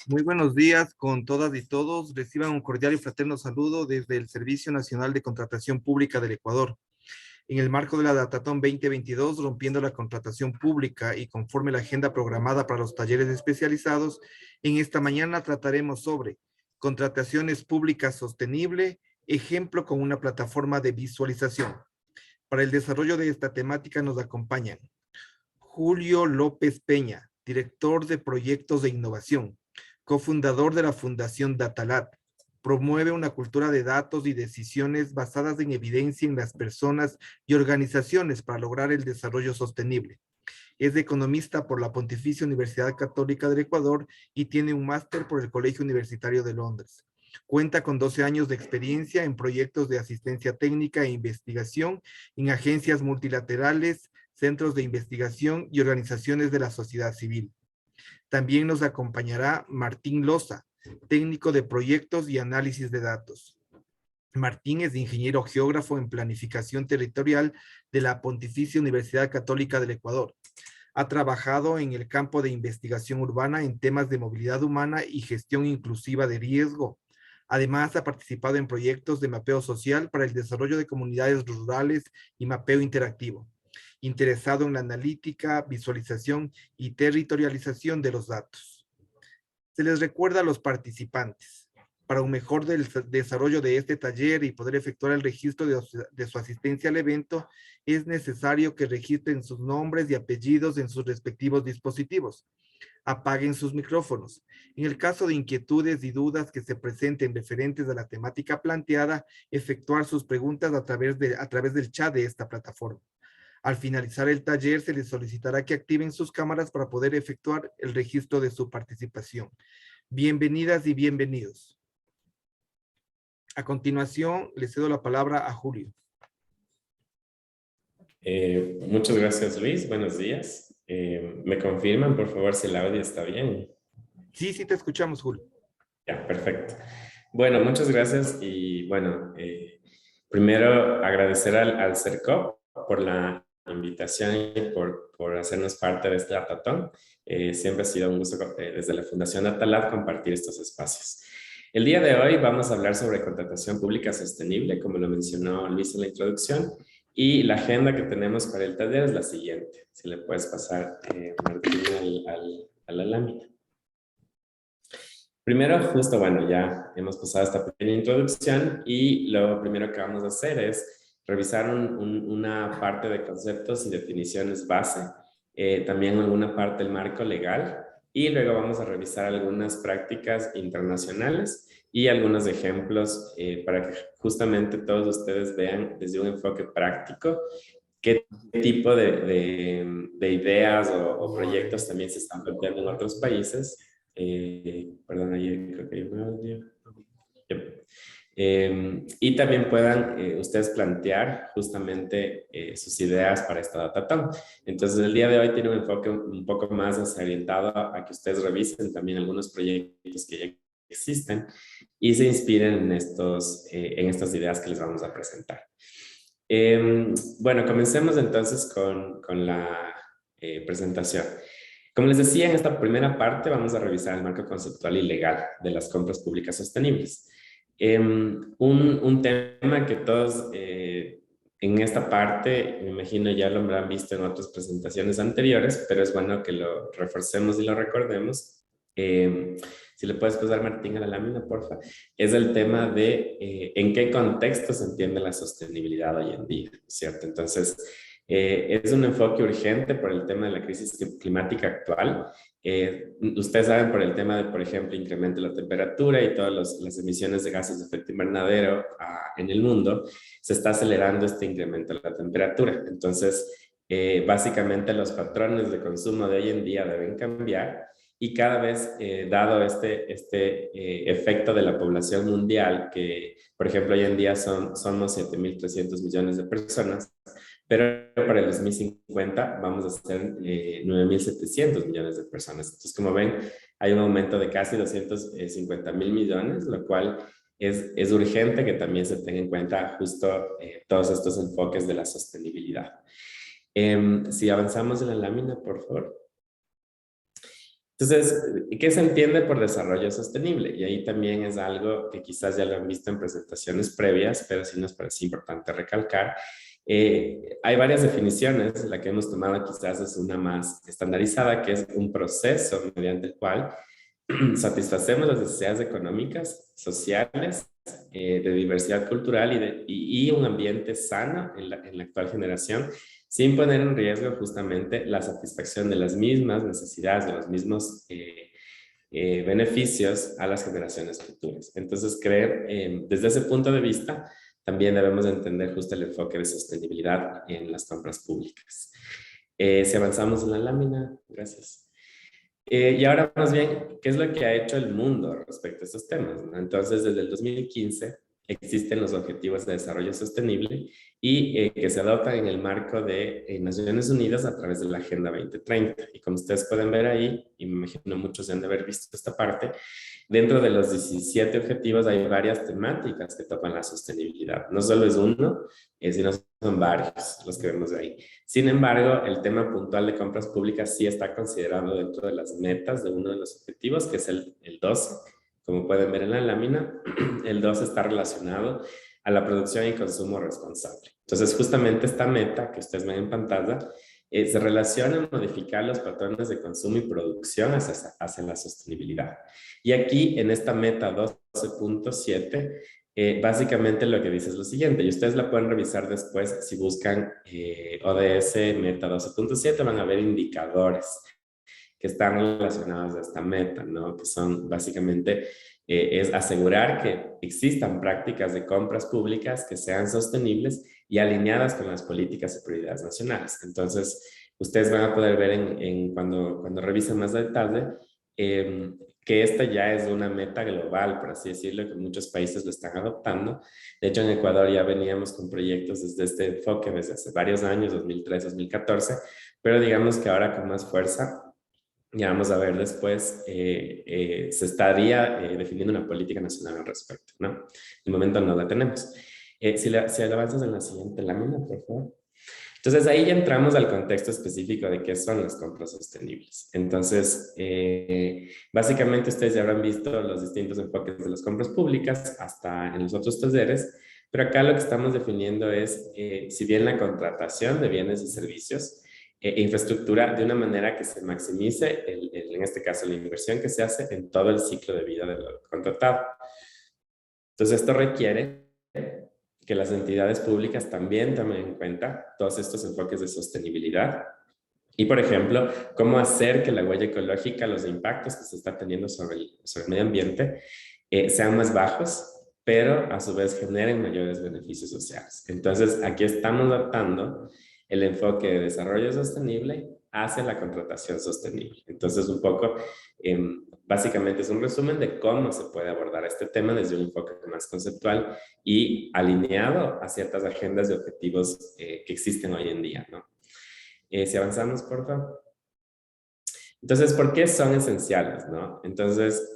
Muy buenos días con todas y todos. Reciban un cordial y fraterno saludo desde el Servicio Nacional de Contratación Pública del Ecuador. En el marco de la Datatón 2022, rompiendo la contratación pública y conforme la agenda programada para los talleres especializados, en esta mañana trataremos sobre contrataciones públicas sostenible, ejemplo con una plataforma de visualización. Para el desarrollo de esta temática nos acompañan Julio López Peña, director de proyectos de innovación, cofundador de la Fundación Datalat. Promueve una cultura de datos y decisiones basadas en evidencia en las personas y organizaciones para lograr el desarrollo sostenible. Es economista por la Pontificia Universidad Católica del Ecuador y tiene un máster por el Colegio Universitario de Londres. Cuenta con 12 años de experiencia en proyectos de asistencia técnica e investigación en agencias multilaterales, centros de investigación y organizaciones de la sociedad civil. También nos acompañará Martín Loza, técnico de proyectos y análisis de datos. Martín es ingeniero geógrafo en planificación territorial de la Pontificia Universidad Católica del Ecuador. Ha trabajado en el campo de investigación urbana en temas de movilidad humana y gestión inclusiva de riesgo. Además, ha participado en proyectos de mapeo social para el desarrollo de comunidades rurales y mapeo interactivo, interesado en la analítica, visualización y territorialización de los datos. Se les recuerda a los participantes, para un mejor desarrollo de este taller y poder efectuar el registro de su asistencia al evento, es necesario que registren sus nombres y apellidos en sus respectivos dispositivos. Apaguen sus micrófonos. En el caso de inquietudes y dudas que se presenten referentes a la temática planteada, efectuar sus preguntas a través del chat de esta plataforma. Al finalizar el taller, se les solicitará que activen sus cámaras para poder efectuar el registro de su participación. Bienvenidas y bienvenidos. A continuación, le cedo la palabra a Julio. Muchas gracias, Luis. Buenos días. ¿Me confirman, por favor, si el audio está bien? Sí, te escuchamos, Julio. Ya, perfecto. Bueno, muchas gracias y bueno, primero agradecer al CERCOP por la invitación y por hacernos parte de este datatón. Siempre ha sido un gusto desde la Fundación Datalat compartir estos espacios. El día de hoy vamos a hablar sobre contratación pública sostenible, como lo mencionó Luis en la introducción, y la agenda que tenemos para el taller es la siguiente. Si le puedes pasar, Martín, a la lámina. Primero, justo, bueno, ya hemos pasado esta pequeña introducción y lo primero que vamos a hacer es revisar una parte de conceptos y definiciones base, también alguna parte del marco legal, y luego vamos a revisar algunas prácticas internacionales y algunos ejemplos para que justamente todos ustedes vean desde un enfoque práctico qué tipo de ideas o proyectos también se están planteando en otros países. Perdón, ahí creo que hay un audio. Y también puedan ustedes plantear justamente sus ideas para esta datatón. Entonces, el día de hoy tiene un enfoque un poco más orientado a que ustedes revisen también algunos proyectos que ya existen y se inspiren en estas ideas que les vamos a presentar. Bueno, comencemos entonces con la presentación. Como les decía, en esta primera parte vamos a revisar el marco conceptual y legal de las compras públicas sostenibles. Un tema que todos en esta parte, me imagino ya lo habrán visto en otras presentaciones anteriores, pero es bueno que lo reforcemos y lo recordemos. Si le puedes pasar, Martín, a la lámina, porfa. Es el tema de en qué contexto se entiende la sostenibilidad hoy en día, ¿cierto? Entonces, es un enfoque urgente por el tema de la crisis climática actual. Ustedes saben por el tema de, por ejemplo, incremento de la temperatura y todas las emisiones de gases de efecto invernadero en el mundo, se está acelerando este incremento de la temperatura. Entonces, básicamente los patrones de consumo de hoy en día deben cambiar y cada vez, dado este efecto de la población mundial, que por ejemplo hoy en día somos 7.300 millones de personas, pero para el 2050 vamos a ser 9.700 millones de personas. Entonces, como ven, hay un aumento de casi 250.000 millones, lo cual es urgente que también se tenga en cuenta justo todos estos enfoques de la sostenibilidad. Si avanzamos en la lámina, por favor. Entonces, ¿qué se entiende por desarrollo sostenible? Y ahí también es algo que quizás ya lo han visto en presentaciones previas, pero sí nos parece importante recalcar. Hay varias definiciones, la que hemos tomado quizás es una más estandarizada, que es un proceso mediante el cual satisfacemos las necesidades económicas, sociales, de diversidad cultural y un ambiente sano en la actual generación, sin poner en riesgo justamente la satisfacción de las mismas necesidades, de los mismos beneficios a las generaciones futuras. Entonces, desde ese punto de vista, también debemos entender justo el enfoque de sostenibilidad en las compras públicas. Si avanzamos en la lámina, gracias. Y ahora más bien, ¿qué es lo que ha hecho el mundo respecto a estos temas, ¿no? Entonces, desde el 2015 existen los Objetivos de Desarrollo Sostenible y que se adoptan en el marco de Naciones Unidas a través de la Agenda 2030. Y como ustedes pueden ver ahí, y me imagino muchos ya han de haber visto esta parte, dentro de los 17 objetivos hay varias temáticas que tocan la sostenibilidad. No solo es uno, sino son varios los que vemos ahí. Sin embargo, el tema puntual de compras públicas sí está considerado dentro de las metas de uno de los objetivos, que es el 12. Como pueden ver en la lámina, el 12 está relacionado a la producción y consumo responsable. Entonces, justamente esta meta que ustedes ven en pantalla se relaciona a modificar los patrones de consumo y producción hacia la sostenibilidad. Y aquí, en esta meta 12.7, básicamente lo que dice es lo siguiente, y ustedes la pueden revisar después si buscan ODS Meta 12.7, van a ver indicadores que están relacionados a esta meta, ¿no? Que son básicamente, es asegurar que existan prácticas de compras públicas que sean sostenibles y alineadas con las políticas y prioridades nacionales. Entonces, ustedes van a poder ver cuando revisen más detalle, que esta ya es una meta global, por así decirlo, que muchos países lo están adoptando. De hecho, en Ecuador ya veníamos con proyectos desde este enfoque desde hace varios años, 2013, 2014, pero digamos que ahora con más fuerza, ya vamos a ver después, se estaría definiendo una política nacional al respecto, ¿no? De momento no la tenemos. Si avanzas en la siguiente lámina, por favor. Entonces ahí ya entramos al contexto específico de qué son las compras sostenibles. Entonces, básicamente ustedes ya habrán visto los distintos enfoques de las compras públicas hasta en los otros talleres, pero acá lo que estamos definiendo es, si bien la contratación de bienes y servicios, infraestructura de una manera que se maximice, en este caso, la inversión que se hace en todo el ciclo de vida del contratado. Entonces, esto requiere que las entidades públicas también tomen en cuenta todos estos enfoques de sostenibilidad y, por ejemplo, cómo hacer que la huella ecológica, los impactos que se está teniendo sobre el medio ambiente sean más bajos, pero a su vez generen mayores beneficios sociales. Entonces, aquí estamos adaptando el enfoque de desarrollo sostenible hacia la contratación sostenible. Entonces, un poco, básicamente es un resumen de cómo se puede abordar este tema desde un enfoque más conceptual y alineado a ciertas agendas y objetivos que existen hoy en día, ¿no? Si avanzamos, por favor. Entonces, ¿por qué son esenciales, no? Entonces,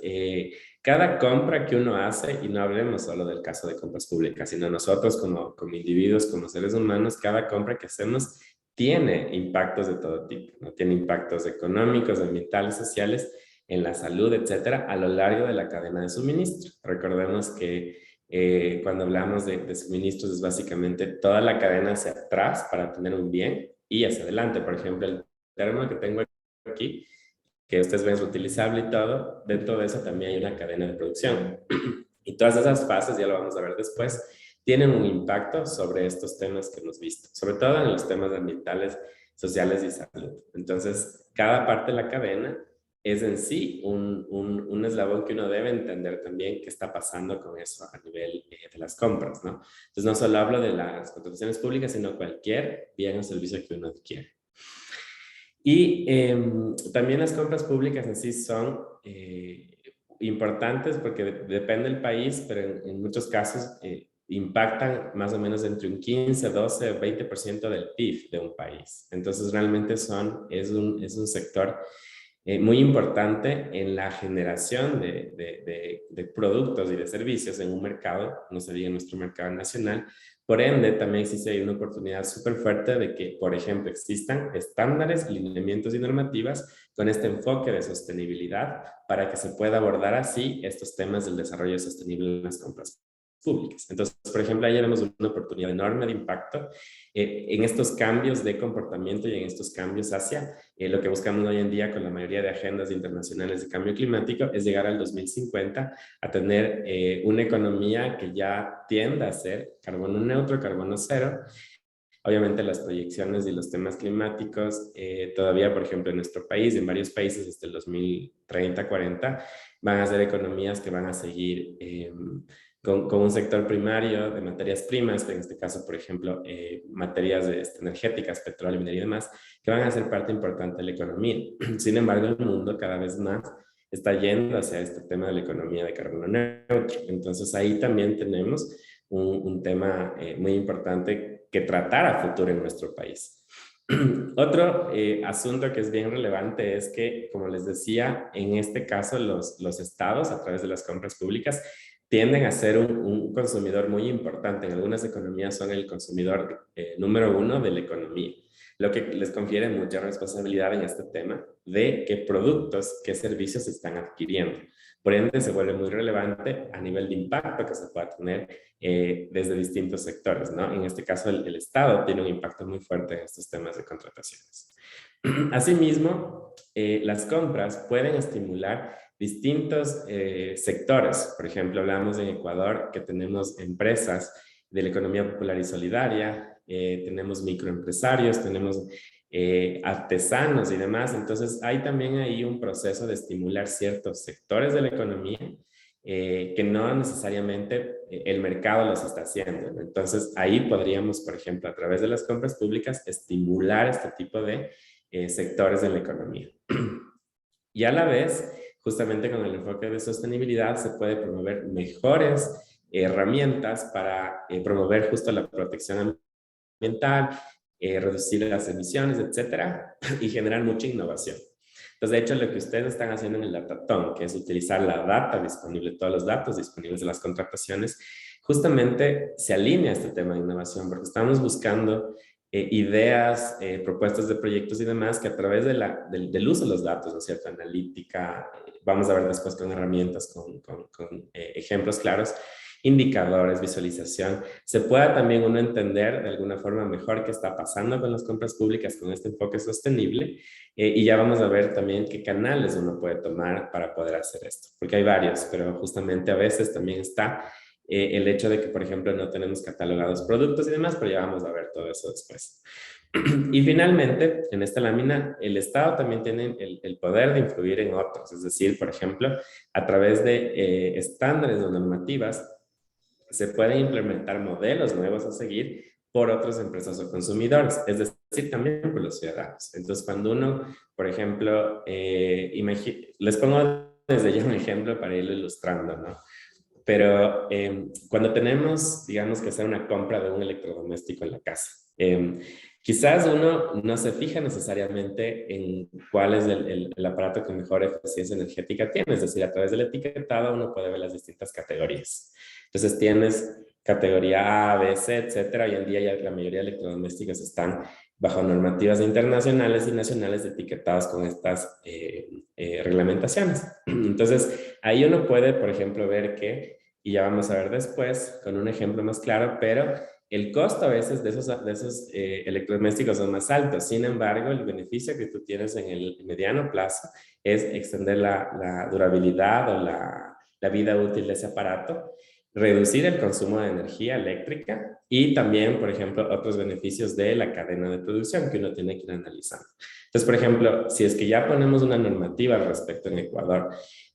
cada compra que uno hace, y no hablemos solo del caso de compras públicas, sino nosotros como individuos, como seres humanos, cada compra que hacemos tiene impactos de todo tipo, ¿no? Tiene impactos económicos, ambientales, sociales, en la salud, etcétera, a lo largo de la cadena de suministro. Recordemos que cuando hablamos de suministros es básicamente toda la cadena hacia atrás para tener un bien y hacia adelante. Por ejemplo, el termo que tengo aquí, que ustedes ven es reutilizable y todo, dentro de eso también hay una cadena de producción. Y todas esas fases, ya lo vamos a ver después, tienen un impacto sobre estos temas que hemos visto, sobre todo en los temas ambientales, sociales y salud. Entonces, cada parte de la cadena es en sí un eslabón que uno debe entender también qué está pasando con eso a nivel de las compras, ¿no? Entonces, no solo hablo de las contrataciones públicas, sino cualquier bien o servicio que uno adquiere. Y también las compras públicas en sí son importantes porque depende del país, pero en muchos casos impactan más o menos entre un 15, 12, 20% del PIB de un país. Entonces realmente es un sector muy importante en la generación de productos y de servicios en un mercado, no se diga en nuestro mercado nacional, Por ende, también existe una oportunidad súper fuerte de que, por ejemplo, existan estándares, lineamientos y normativas con este enfoque de sostenibilidad para que se pueda abordar así estos temas del desarrollo sostenible en las compras públicas. Entonces, por ejemplo, ahí tenemos una oportunidad enorme de impacto en estos cambios de comportamiento y en estos cambios hacia lo que buscamos hoy en día con la mayoría de agendas internacionales de cambio climático es llegar al 2050 a tener una economía que ya tienda a ser carbono neutro, carbono cero. Obviamente las proyecciones y los temas climáticos todavía, por ejemplo, en nuestro país, en varios países hasta el 2030, 40, van a ser economías que van a seguir con un sector primario de materias primas, en este caso, por ejemplo, materias energéticas, petróleo, minería y demás, que van a ser parte importante de la economía. Sin embargo, el mundo cada vez más está yendo hacia este tema de la economía de carbono neutro. Entonces ahí también tenemos un tema muy importante que tratar a futuro en nuestro país. Otro asunto que es bien relevante es que, como les decía, en este caso los estados a través de las compras públicas tienden a ser un consumidor muy importante. En algunas economías son el consumidor número uno de la economía, lo que les confiere mucha responsabilidad en este tema de qué productos, qué servicios se están adquiriendo. Por ende, se vuelve muy relevante a nivel de impacto que se pueda tener desde distintos sectores, ¿no? En este caso, el Estado tiene un impacto muy fuerte en estos temas de contrataciones. Asimismo, las compras pueden estimular distintos sectores. Por ejemplo, hablamos en Ecuador que tenemos empresas de la economía popular y solidaria, tenemos microempresarios, tenemos artesanos y demás. Entonces, hay también ahí un proceso de estimular ciertos sectores de la economía que no necesariamente el mercado los está haciendo, ¿no? Entonces, ahí podríamos, por ejemplo, a través de las compras públicas, estimular este tipo de sectores de la economía. Y a la vez, justamente con el enfoque de sostenibilidad, se puede promover mejores herramientas para promover justo la protección ambiental, reducir las emisiones, etcétera, y generar mucha innovación. Entonces, de hecho, lo que ustedes están haciendo en el Datatón, que es utilizar la data disponible, todos los datos disponibles de las contrataciones, justamente se alinea a este tema de innovación, porque estamos buscando ideas, propuestas de proyectos y demás que a través del uso de los datos, ¿no es cierto? Analítica, vamos a ver después con herramientas, con ejemplos claros, indicadores, visualización, se pueda también uno entender de alguna forma mejor qué está pasando con las compras públicas con este enfoque sostenible y ya vamos a ver también qué canales uno puede tomar para poder hacer esto, porque hay varios, pero justamente a veces también está el hecho de que, por ejemplo, no tenemos catalogados productos y demás, pero ya vamos a ver todo eso después. Y finalmente, en esta lámina, el Estado también tiene el poder de influir en otros, es decir, por ejemplo, a través de estándares o normativas, se pueden implementar modelos nuevos a seguir por otras empresas o consumidores, es decir, también por los ciudadanos. Entonces, cuando uno, por ejemplo, les pongo desde ya un ejemplo para irlo ilustrando, ¿no? Pero cuando tenemos, digamos, que hacer una compra de un electrodoméstico en la casa, quizás uno no se fija necesariamente en cuál es el aparato que mejor eficiencia energética tiene. Es decir, a través del etiquetado uno puede ver las distintas categorías. Entonces tienes categoría A, B, C, etcétera. Hoy en día ya la mayoría de electrodomésticos están bajo normativas internacionales y nacionales etiquetados con estas reglamentaciones. Entonces, ahí uno puede, por ejemplo, ver que, y ya vamos a ver después con un ejemplo más claro, pero el costo a veces de esos electrodomésticos son más altos. Sin embargo, el beneficio que tú tienes en el mediano plazo es extender la durabilidad o la vida útil de ese aparato, reducir el consumo de energía eléctrica y también, por ejemplo, otros beneficios de la cadena de producción que uno tiene que ir analizando. Entonces, por ejemplo, si es que ya ponemos una normativa al respecto en Ecuador,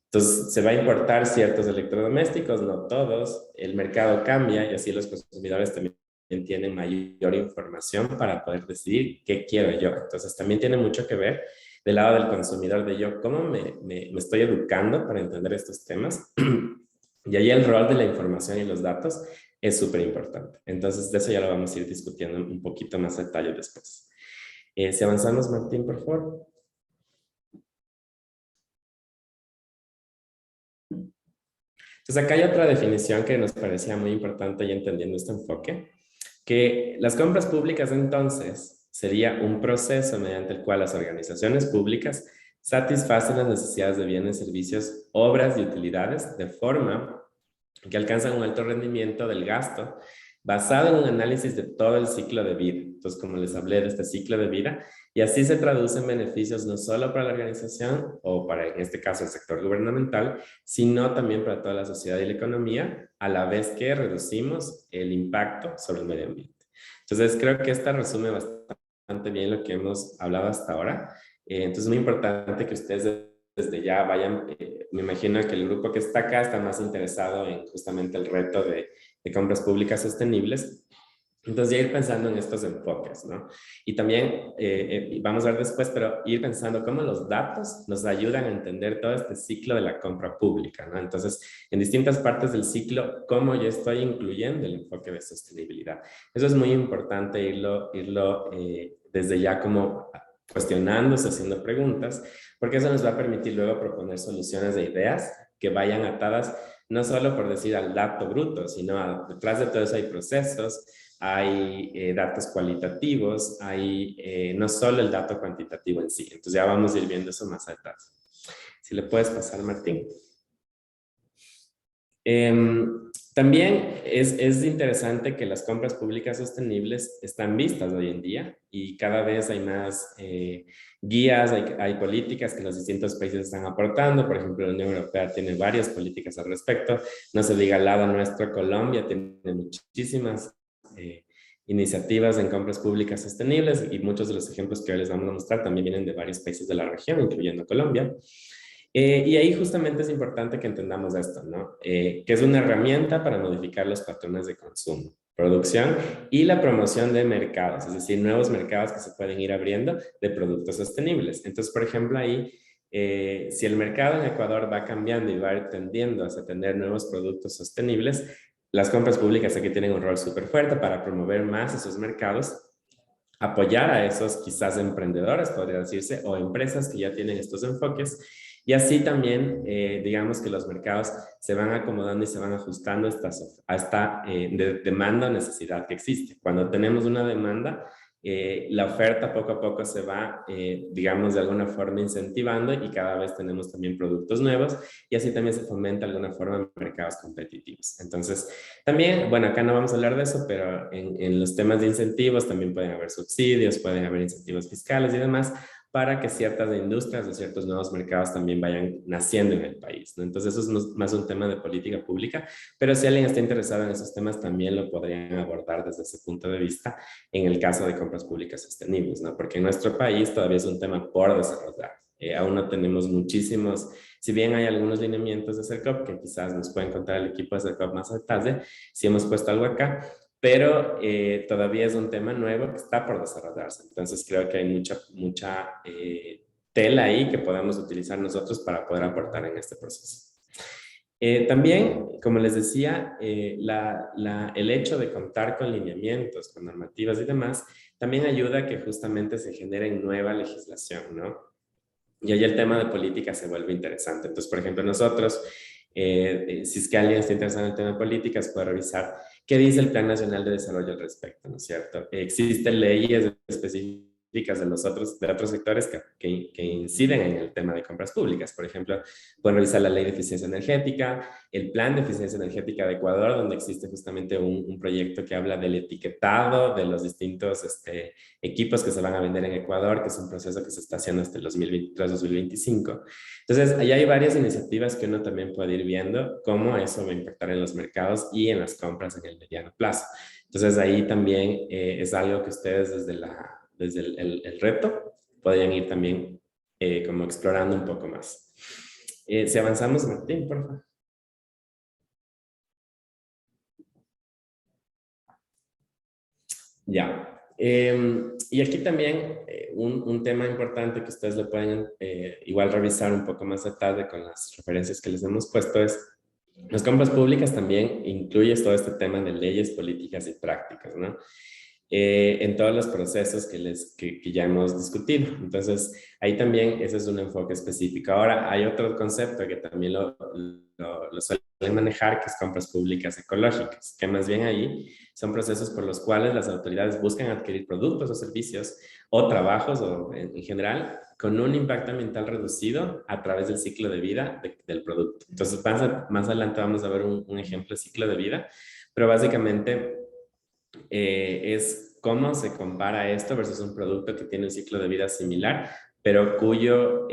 entonces se va a importar ciertos electrodomésticos, no todos, el mercado cambia y así los consumidores también tienen mayor información para poder decidir qué quiero yo. Entonces también tiene mucho que ver del lado del consumidor, de yo, cómo me estoy educando para entender estos temas. Y ahí el rol de la información y los datos es súper importante. Entonces, de eso ya lo vamos a ir discutiendo un poquito más detalle después. Si avanzamos, Martín, por favor. Entonces, acá hay otra definición que nos parecía muy importante y entendiendo este enfoque. Que las compras públicas entonces sería un proceso mediante el cual las organizaciones públicas satisfacen las necesidades de bienes, servicios, obras y utilidades de forma que alcanzan un alto rendimiento del gasto basado en un análisis de todo el ciclo de vida. Entonces, como les hablé de este ciclo de vida, y así se traducen beneficios no solo para la organización o para, en este caso, el sector gubernamental, sino también para toda la sociedad y la economía, a la vez que reducimos el impacto sobre el medio ambiente. Entonces, creo que esta resume bastante bien lo que hemos hablado hasta ahora. Entonces, es muy importante que ustedes desde ya vayan, me imagino que el grupo que está acá está más interesado en justamente el reto de compras públicas sostenibles. Entonces, ya ir pensando en estos enfoques, ¿no? Y también, vamos a ver después, pero ir pensando cómo los datos nos ayudan a entender todo este ciclo de la compra pública, ¿no? Entonces, en distintas partes del ciclo, cómo yo estoy incluyendo el enfoque de sostenibilidad. Eso es muy importante irlo desde ya como cuestionándose, haciendo preguntas, porque eso nos va a permitir luego proponer soluciones de ideas que vayan atadas no solo por decir al dato bruto, sino detrás de todo eso hay procesos, hay datos cualitativos, hay no solo el dato cuantitativo en sí. Entonces ya vamos a ir viendo eso más atrás. Si le puedes pasar, Martín. También es interesante que las compras públicas sostenibles están vistas hoy en día y cada vez hay más guías, hay políticas que los distintos países están aportando. Por ejemplo, la Unión Europea tiene varias políticas al respecto. No se diga al lado nuestro, Colombia tiene muchísimas iniciativas en compras públicas sostenibles y muchos de los ejemplos que hoy les vamos a mostrar también vienen de varios países de la región, incluyendo Colombia. Y ahí justamente es importante que entendamos esto, ¿no? Que es una herramienta para modificar los patrones de consumo, producción y la promoción de mercados, es decir, nuevos mercados que se pueden ir abriendo de productos sostenibles. Entonces, por ejemplo, ahí, si el mercado en Ecuador va cambiando y va ir tendiendo a tener nuevos productos sostenibles, las compras públicas aquí tienen un rol súper fuerte para promover más esos mercados, apoyar a esos quizás emprendedores, podría decirse, o empresas que ya tienen estos enfoques. Y así también, digamos que los mercados se van acomodando y se van ajustando a esta demanda o necesidad que existe. Cuando tenemos una demanda, la oferta poco a poco se va, digamos, de alguna forma incentivando y cada vez tenemos también productos nuevos y así también se fomenta de alguna forma mercados competitivos. Entonces, también, bueno, acá no vamos a hablar de eso, pero en los temas de incentivos también pueden haber subsidios, pueden haber incentivos fiscales y demás para que ciertas industrias o ciertos nuevos mercados también vayan naciendo en el país, ¿no? Entonces eso es más un tema de política pública, pero si alguien está interesado en esos temas también lo podrían abordar desde ese punto de vista en el caso de compras públicas sostenibles, ¿no? Porque en nuestro país todavía es un tema por desarrollar. Aún no tenemos muchísimos, si bien hay algunos lineamientos de CERCOP que quizás nos pueden contar el equipo de CERCOP más tarde, si hemos puesto algo acá, pero todavía es un tema nuevo que está por desarrollarse. Entonces creo que hay mucha tela ahí que podemos utilizar nosotros para poder aportar en este proceso. También, como les decía, el hecho de contar con lineamientos, con normativas y demás, también ayuda a que justamente se genere nueva legislación, ¿no? Y ahí el tema de política se vuelve interesante. Entonces, por ejemplo, nosotros, si es que alguien está interesado en el tema de políticas, puede revisar qué dice el Plan Nacional de Desarrollo al respecto, ¿no es cierto? Existen leyes específicas de otros sectores que inciden en el tema de compras públicas. Por ejemplo, pueden revisar la Ley de Eficiencia Energética, el Plan de Eficiencia Energética de Ecuador, donde existe justamente un proyecto que habla del etiquetado de los distintos equipos que se van a vender en Ecuador, que es un proceso que se está haciendo hasta el 2023-2025. Entonces, ahí hay varias iniciativas que uno también puede ir viendo cómo eso va a impactar en los mercados y en las compras en el mediano plazo. Entonces, ahí también es algo que ustedes desde el reto podrían ir también como explorando un poco más. Si avanzamos, Martín, por favor. Ya. Y aquí también un tema importante que ustedes lo pueden igual revisar un poco más a tarde con las referencias que les hemos puesto es las compras públicas también incluye todo este tema de leyes, políticas y prácticas, ¿no? en todos los procesos que ya hemos discutido. Entonces, ahí también ese es un enfoque específico. Ahora, hay otro concepto que también lo suelen manejar, que es compras públicas ecológicas, que más bien ahí son procesos por los cuales las autoridades buscan adquirir productos o servicios o trabajos o en general con un impacto ambiental reducido a través del ciclo de vida del producto. Entonces, más adelante vamos a ver un ejemplo de ciclo de vida, pero básicamente es cómo se compara esto versus un producto que tiene un ciclo de vida similar, pero cuyo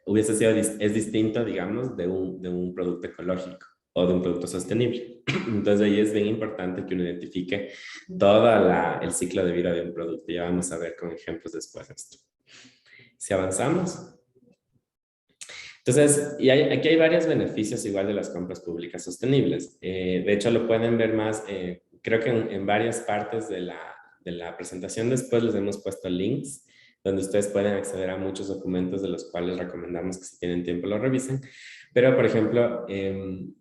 hubiese sido, es distinto, digamos, de un producto ecológico o de un producto sostenible. Entonces ahí es bien importante que uno identifique todo el ciclo de vida de un producto. Ya vamos a ver con ejemplos después esto. Si avanzamos. Entonces, aquí hay varios beneficios igual de las compras públicas sostenibles. De hecho, lo pueden ver más, creo que en varias partes de la presentación después les hemos puesto links donde ustedes pueden acceder a muchos documentos de los cuales recomendamos que si tienen tiempo lo revisen. Pero, por ejemplo,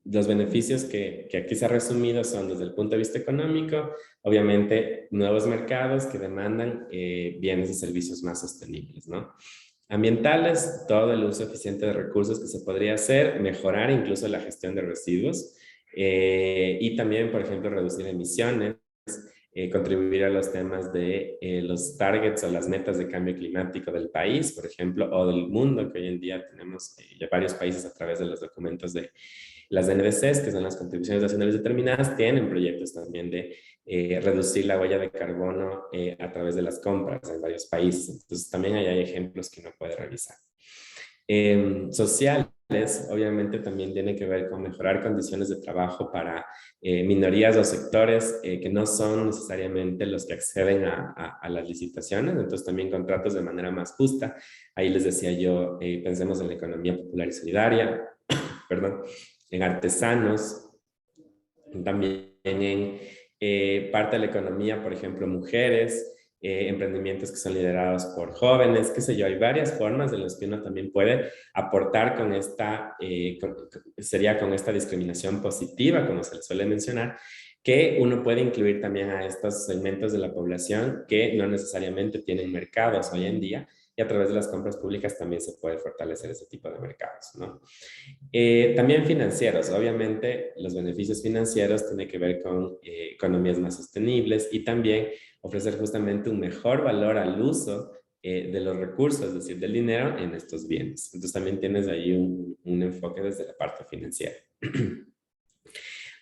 los beneficios que aquí se ha resumido son desde el punto de vista económico, obviamente, nuevos mercados que demandan bienes y servicios más sostenibles, ¿no? Ambientales, todo el uso eficiente de recursos que se podría hacer, mejorar incluso la gestión de residuos y también, por ejemplo, reducir emisiones, contribuir a los temas de los targets o las metas de cambio climático del país, por ejemplo, o del mundo, que hoy en día tenemos ya varios países a través de los documentos de las NDCs, que son las contribuciones nacionales determinadas, tienen proyectos también de reducir la huella de carbono a través de las compras en varios países. Entonces, también ahí hay ejemplos que uno puede revisar. Sociales, obviamente, también tiene que ver con mejorar condiciones de trabajo para minorías o sectores que no son necesariamente los que acceden a las licitaciones, entonces también contratos de manera más justa. Ahí les decía yo, pensemos en la economía popular y solidaria, perdón, en artesanos, también en parte de la economía, por ejemplo, mujeres, emprendimientos que son liderados por jóvenes, qué sé yo, hay varias formas en las que uno también puede aportar con esta, sería con esta discriminación positiva, como se le suele mencionar, que uno puede incluir también a estos segmentos de la población que no necesariamente tienen mercados hoy en día, y a través de las compras públicas también se puede fortalecer ese tipo de mercados, ¿no? También financieros, obviamente los beneficios financieros tienen que ver con economías más sostenibles y también ofrecer justamente un mejor valor al uso de los recursos, es decir, del dinero en estos bienes. Entonces también tienes ahí un enfoque desde la parte financiera.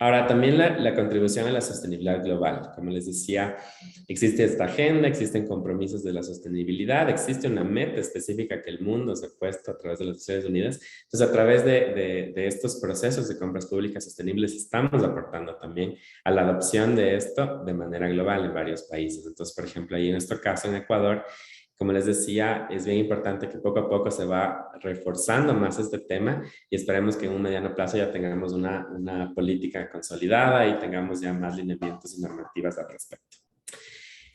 Ahora, también la contribución a la sostenibilidad global. Como les decía, existe esta agenda, existen compromisos de la sostenibilidad, existe una meta específica que el mundo se ha puesto a través de las Naciones Unidas. Entonces, a través de estos procesos de compras públicas sostenibles, estamos aportando también a la adopción de esto de manera global en varios países. Entonces, por ejemplo, ahí en nuestro caso en Ecuador, como les decía, es bien importante que poco a poco se va reforzando más este tema y esperemos que en un mediano plazo ya tengamos una política consolidada y tengamos ya más lineamientos y normativas al respecto.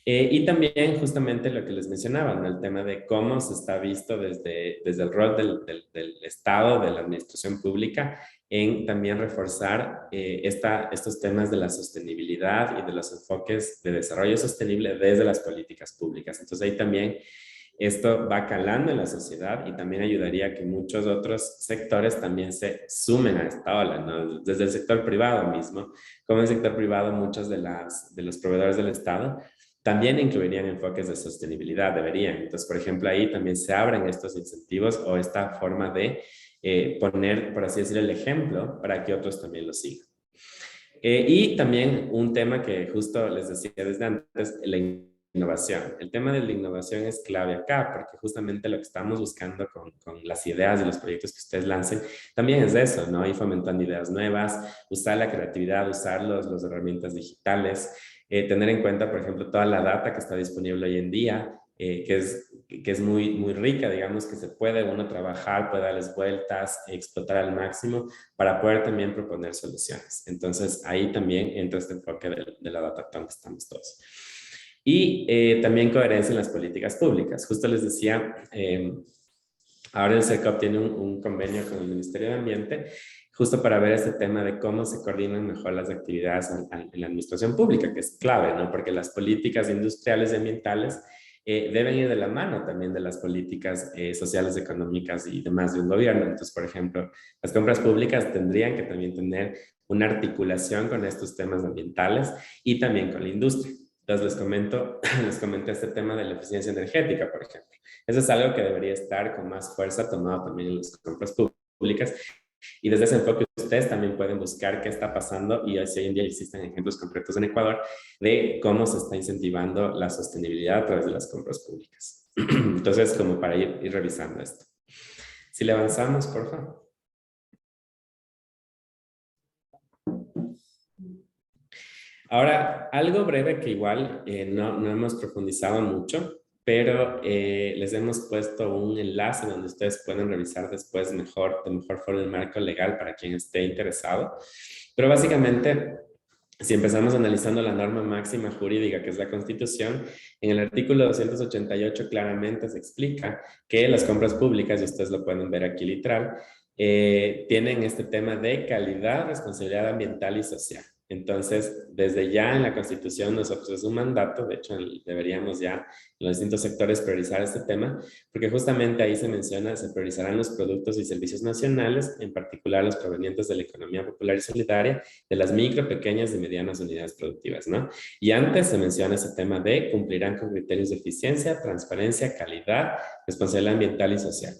Y también justamente lo que les mencionaba, ¿no? El tema de cómo se está visto desde el rol del Estado, de la administración pública, en también reforzar estos temas de la sostenibilidad y de los enfoques de desarrollo sostenible desde las políticas públicas. Entonces ahí también esto va calando en la sociedad y también ayudaría a que muchos otros sectores también se sumen a esta ola, ¿no? Desde el sector privado mismo, como el sector privado, muchos de los proveedores del Estado también incluirían enfoques de sostenibilidad, deberían. Entonces, por ejemplo, ahí también se abren estos incentivos o esta forma de poner, por así decir, el ejemplo para que otros también lo sigan. Y también un tema que justo les decía desde antes, la innovación. El tema de la innovación es clave acá, porque justamente lo que estamos buscando con las ideas y los proyectos que ustedes lancen, también es eso, ¿no? Ir fomentando ideas nuevas, usar la creatividad, usar las herramientas digitales, tener en cuenta, por ejemplo, toda la data que está disponible hoy en día, que es muy, muy rica, digamos, que se puede uno trabajar, puede darles vueltas, explotar al máximo para poder también proponer soluciones. Entonces, ahí también entra este enfoque de la data que estamos todos. Y también coherencia en las políticas públicas. Justo les decía, ahora el SECOP tiene un convenio con el Ministerio de Ambiente justo para ver este tema de cómo se coordinan mejor las actividades en la administración pública, que es clave, ¿no? Porque las políticas industriales y ambientales deben ir de la mano también de las políticas sociales, económicas y demás de un gobierno. Entonces, por ejemplo, las compras públicas tendrían que también tener una articulación con estos temas ambientales y también con la industria. Entonces les comenté este tema de la eficiencia energética, por ejemplo. Eso es algo que debería estar con más fuerza tomado también en las compras públicas. Y desde ese enfoque ustedes también pueden buscar qué está pasando y hoy en día existen ejemplos concretos en Ecuador de cómo se está incentivando la sostenibilidad a través de las compras públicas. Entonces, como para ir revisando esto. Si le avanzamos, por favor. Ahora, algo breve que igual no hemos profundizado mucho, pero les hemos puesto un enlace donde ustedes pueden revisar después de mejor forma el marco legal para quien esté interesado. Pero básicamente, si empezamos analizando la norma máxima jurídica, que es la Constitución, en el artículo 288 claramente se explica que las compras públicas, y ustedes lo pueden ver aquí literal, tienen este tema de calidad, responsabilidad ambiental y social. Entonces, desde ya en la Constitución nosotros es un mandato, de hecho deberíamos ya en los distintos sectores priorizar este tema, porque justamente ahí se menciona, se priorizarán los productos y servicios nacionales, en particular los provenientes de la economía popular y solidaria, de las micro, pequeñas y medianas unidades productivas, ¿no? Y antes se menciona ese tema de cumplirán con criterios de eficiencia, transparencia, calidad, responsabilidad ambiental y social.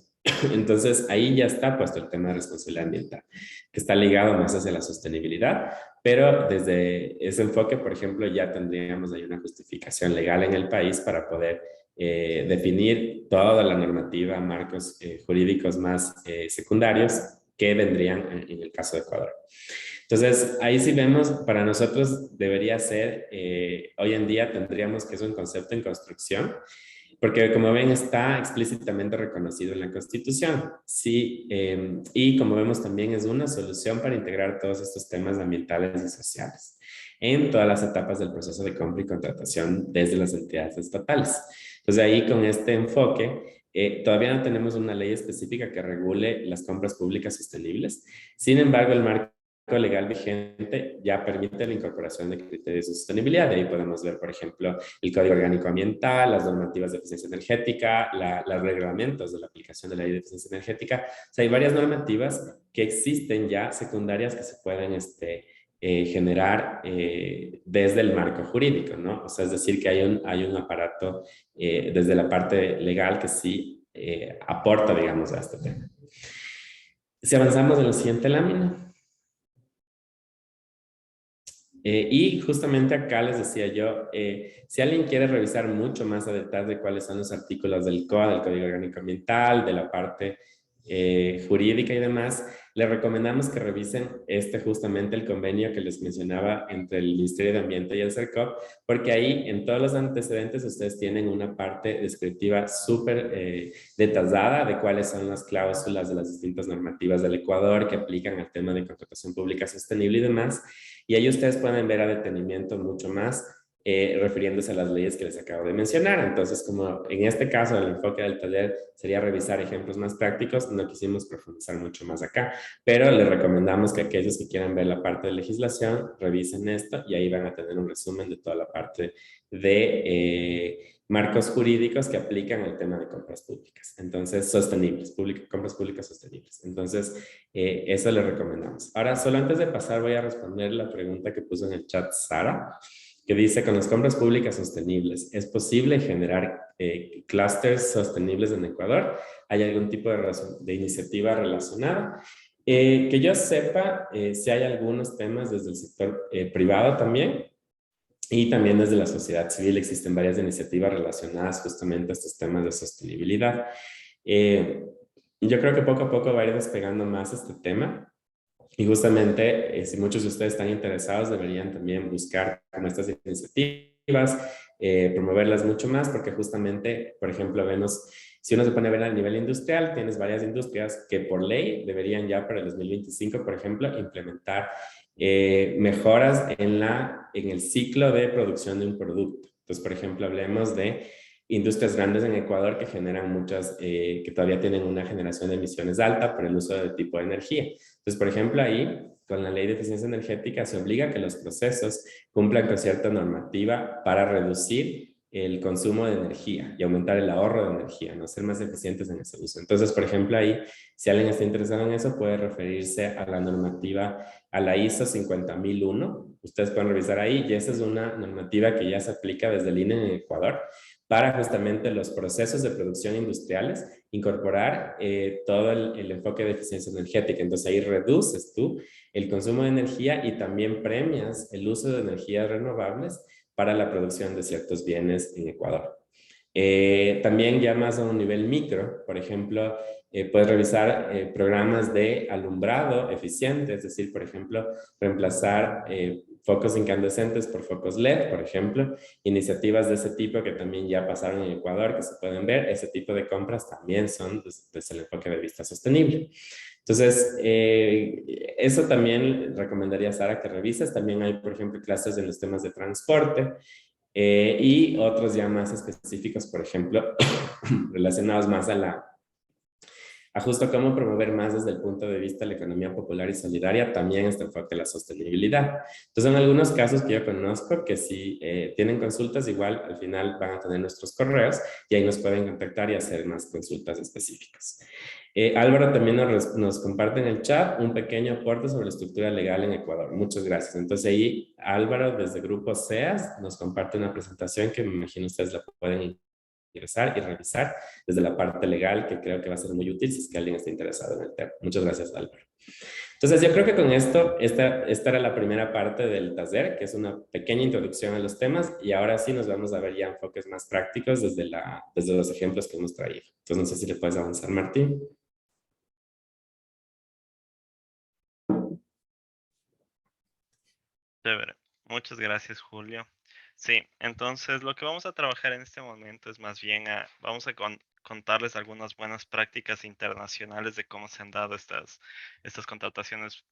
Entonces, ahí ya está puesto el tema de responsabilidad ambiental, que está ligado más hacia la sostenibilidad, pero desde ese enfoque, por ejemplo, ya tendríamos ahí una justificación legal en el país para poder definir toda la normativa, marcos jurídicos más secundarios que vendrían en el caso de Ecuador. Entonces, ahí sí vemos, para nosotros debería ser, hoy en día tendríamos que es un concepto en construcción, porque como ven está explícitamente reconocido en la Constitución. Sí, y como vemos también es una solución para integrar todos estos temas ambientales y sociales en todas las etapas del proceso de compra y contratación desde las entidades estatales. Entonces ahí con este enfoque, todavía no tenemos una ley específica que regule las compras públicas sostenibles. Sin embargo, el marco legal vigente ya permite la incorporación de criterios de sostenibilidad. De ahí podemos ver, por ejemplo, el Código Orgánico Ambiental, las normativas de eficiencia energética, los reglamentos de la aplicación de la ley de eficiencia energética. O sea, hay varias normativas que existen ya secundarias que se pueden generar desde el marco jurídico, ¿no? O sea, es decir, que hay un aparato desde la parte legal que sí aporta, digamos, a este tema. Si avanzamos en la siguiente lámina. Y justamente acá les decía yo, si alguien quiere revisar mucho más a detalle cuáles son los artículos del COA, del Código Orgánico Ambiental, de la parte jurídica y demás, les recomendamos que revisen justamente el convenio que les mencionaba entre el Ministerio de Ambiente y el CERCOP, porque ahí en todos los antecedentes ustedes tienen una parte descriptiva súper detallada de cuáles son las cláusulas de las distintas normativas del Ecuador que aplican al tema de contratación pública sostenible y demás. Y ahí ustedes pueden ver a detenimiento mucho más refiriéndose a las leyes que les acabo de mencionar. Entonces, como en este caso el enfoque del taller sería revisar ejemplos más prácticos, no quisimos profundizar mucho más acá, pero les recomendamos que aquellos que quieran ver la parte de legislación, revisen esto y ahí van a tener un resumen de toda la parte de marcos jurídicos que aplican al tema de compras públicas. Entonces, sostenibles, compras públicas sostenibles. Entonces, eso les recomendamos. Ahora, solo antes de pasar, voy a responder la pregunta que puso en el chat Sara, que dice, con las compras públicas sostenibles, ¿es posible generar clústeres sostenibles en Ecuador? ¿Hay algún tipo de iniciativa relacionada? Que yo sepa, si hay algunos temas desde el sector privado también, y también desde la sociedad civil existen varias iniciativas relacionadas justamente a estos temas de sostenibilidad. Yo creo que poco a poco va a ir despegando más este tema. Y justamente, si muchos de ustedes están interesados, deberían también buscar como estas iniciativas, promoverlas mucho más, porque justamente, por ejemplo, vemos, si uno se pone a ver a nivel industrial, tienes varias industrias que por ley deberían ya para el 2025, por ejemplo, implementar mejoras en el ciclo de producción de un producto. Entonces, por ejemplo, hablemos de industrias grandes en Ecuador que generan muchas, que todavía tienen una generación de emisiones alta por el uso de tipo de energía. Entonces, por ejemplo, ahí, con la ley de eficiencia energética, se obliga a que los procesos cumplan con cierta normativa para reducir el consumo de energía y aumentar el ahorro de energía, no ser más eficientes en ese uso. Entonces, por ejemplo, ahí, si alguien está interesado en eso, puede referirse a la normativa, a la ISO 50001. Ustedes pueden revisar ahí, y esa es una normativa que ya se aplica desde el INE en Ecuador para justamente los procesos de producción industriales, incorporar todo el enfoque de eficiencia energética. Entonces ahí reduces tú el consumo de energía y también premias el uso de energías renovables para la producción de ciertos bienes en Ecuador. También ya más a un nivel micro, por ejemplo, puedes revisar programas de alumbrado eficiente, es decir, por ejemplo, reemplazar focos incandescentes por focos LED, por ejemplo, iniciativas de ese tipo que también ya pasaron en Ecuador, que se pueden ver, ese tipo de compras también son desde el enfoque de vista sostenible. Entonces, eso también recomendaría, Sara, que revises. También hay, por ejemplo, clases en los temas de transporte, y otros ya más específicos, por ejemplo, relacionados más a justo cómo promover más desde el punto de vista de la economía popular y solidaria, también este enfoque de la sostenibilidad. Entonces, en algunos casos que yo conozco, que si tienen consultas, igual al final van a tener nuestros correos y ahí nos pueden contactar y hacer más consultas específicas. Álvaro también nos comparte en el chat un pequeño aporte sobre la estructura legal en Ecuador. Muchas gracias. Entonces ahí Álvaro desde Grupo SEAS nos comparte una presentación que me imagino ustedes la pueden ingresar y revisar desde la parte legal, que creo que va a ser muy útil si es que alguien está interesado en el tema. Muchas gracias, Álvaro. Entonces, yo creo que con esto, esta era la primera parte del taller, que es una pequeña introducción a los temas, y ahora sí nos vamos a ver ya enfoques más prácticos desde los ejemplos que hemos traído. Entonces, no sé si le puedes avanzar, Martín. Chévere. Muchas gracias, Julio. Sí, entonces lo que vamos a trabajar en este momento es más bien vamos a contarles algunas buenas prácticas internacionales de cómo se han dado estas contrataciones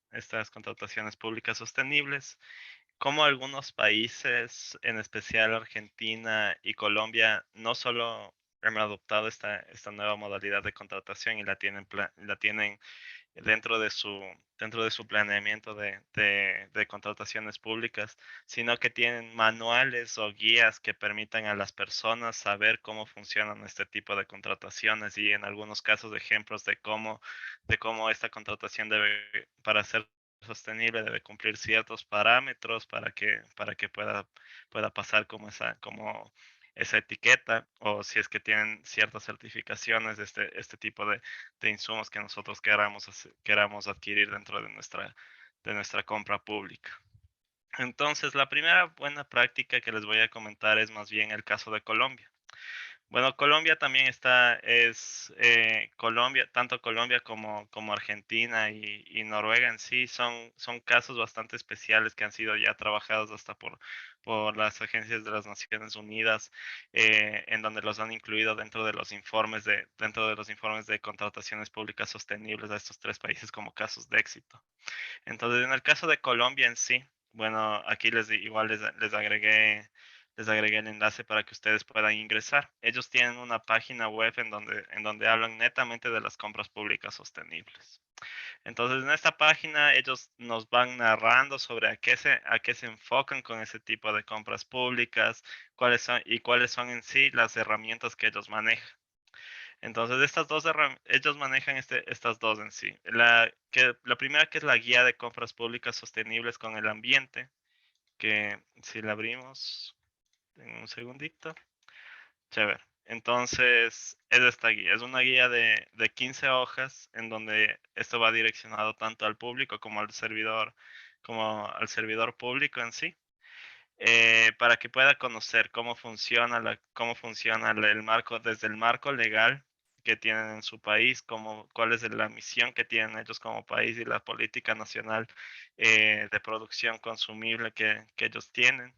públicas sostenibles, cómo algunos países, en especial Argentina y Colombia, no solo han adoptado esta nueva modalidad de contratación y la tienen dentro de su planeamiento de contrataciones públicas, sino que tienen manuales o guías que permitan a las personas saber cómo funcionan este tipo de contrataciones y en algunos casos ejemplos de cómo esta contratación debe, para ser sostenible, debe cumplir ciertos parámetros para que pueda pasar como esa etiqueta, o si es que tienen ciertas certificaciones de este tipo de insumos que nosotros queramos adquirir dentro de nuestra compra pública. Entonces, la primera buena práctica que les voy a comentar es más bien el caso de Colombia. Bueno, Colombia también Colombia, tanto Colombia como Argentina y Noruega en sí son casos bastante especiales que han sido ya trabajados hasta por las agencias de las Naciones Unidas, en donde los han incluido dentro de los informes de contrataciones públicas sostenibles a estos tres países como casos de éxito. Entonces, en el caso de Colombia en sí, bueno, aquí les agregué el enlace para que ustedes puedan ingresar. Ellos tienen una página web en donde hablan netamente de las compras públicas sostenibles. Entonces, en esta página ellos nos van narrando sobre a qué se enfocan con ese tipo de compras públicas, cuáles son en sí las herramientas que ellos manejan. Entonces, ellos manejan estas dos en sí. La primera, que es la guía de compras públicas sostenibles con el ambiente, que si la abrimos en un segundito. Chévere. Entonces, es esta guía. Es una guía de 15 hojas en donde esto va direccionado tanto al público como al servidor público en sí, para que pueda conocer cómo funciona el marco, desde el marco legal que tienen en su país, cuál es la misión que tienen ellos como país y la política nacional de producción consumible que ellos tienen.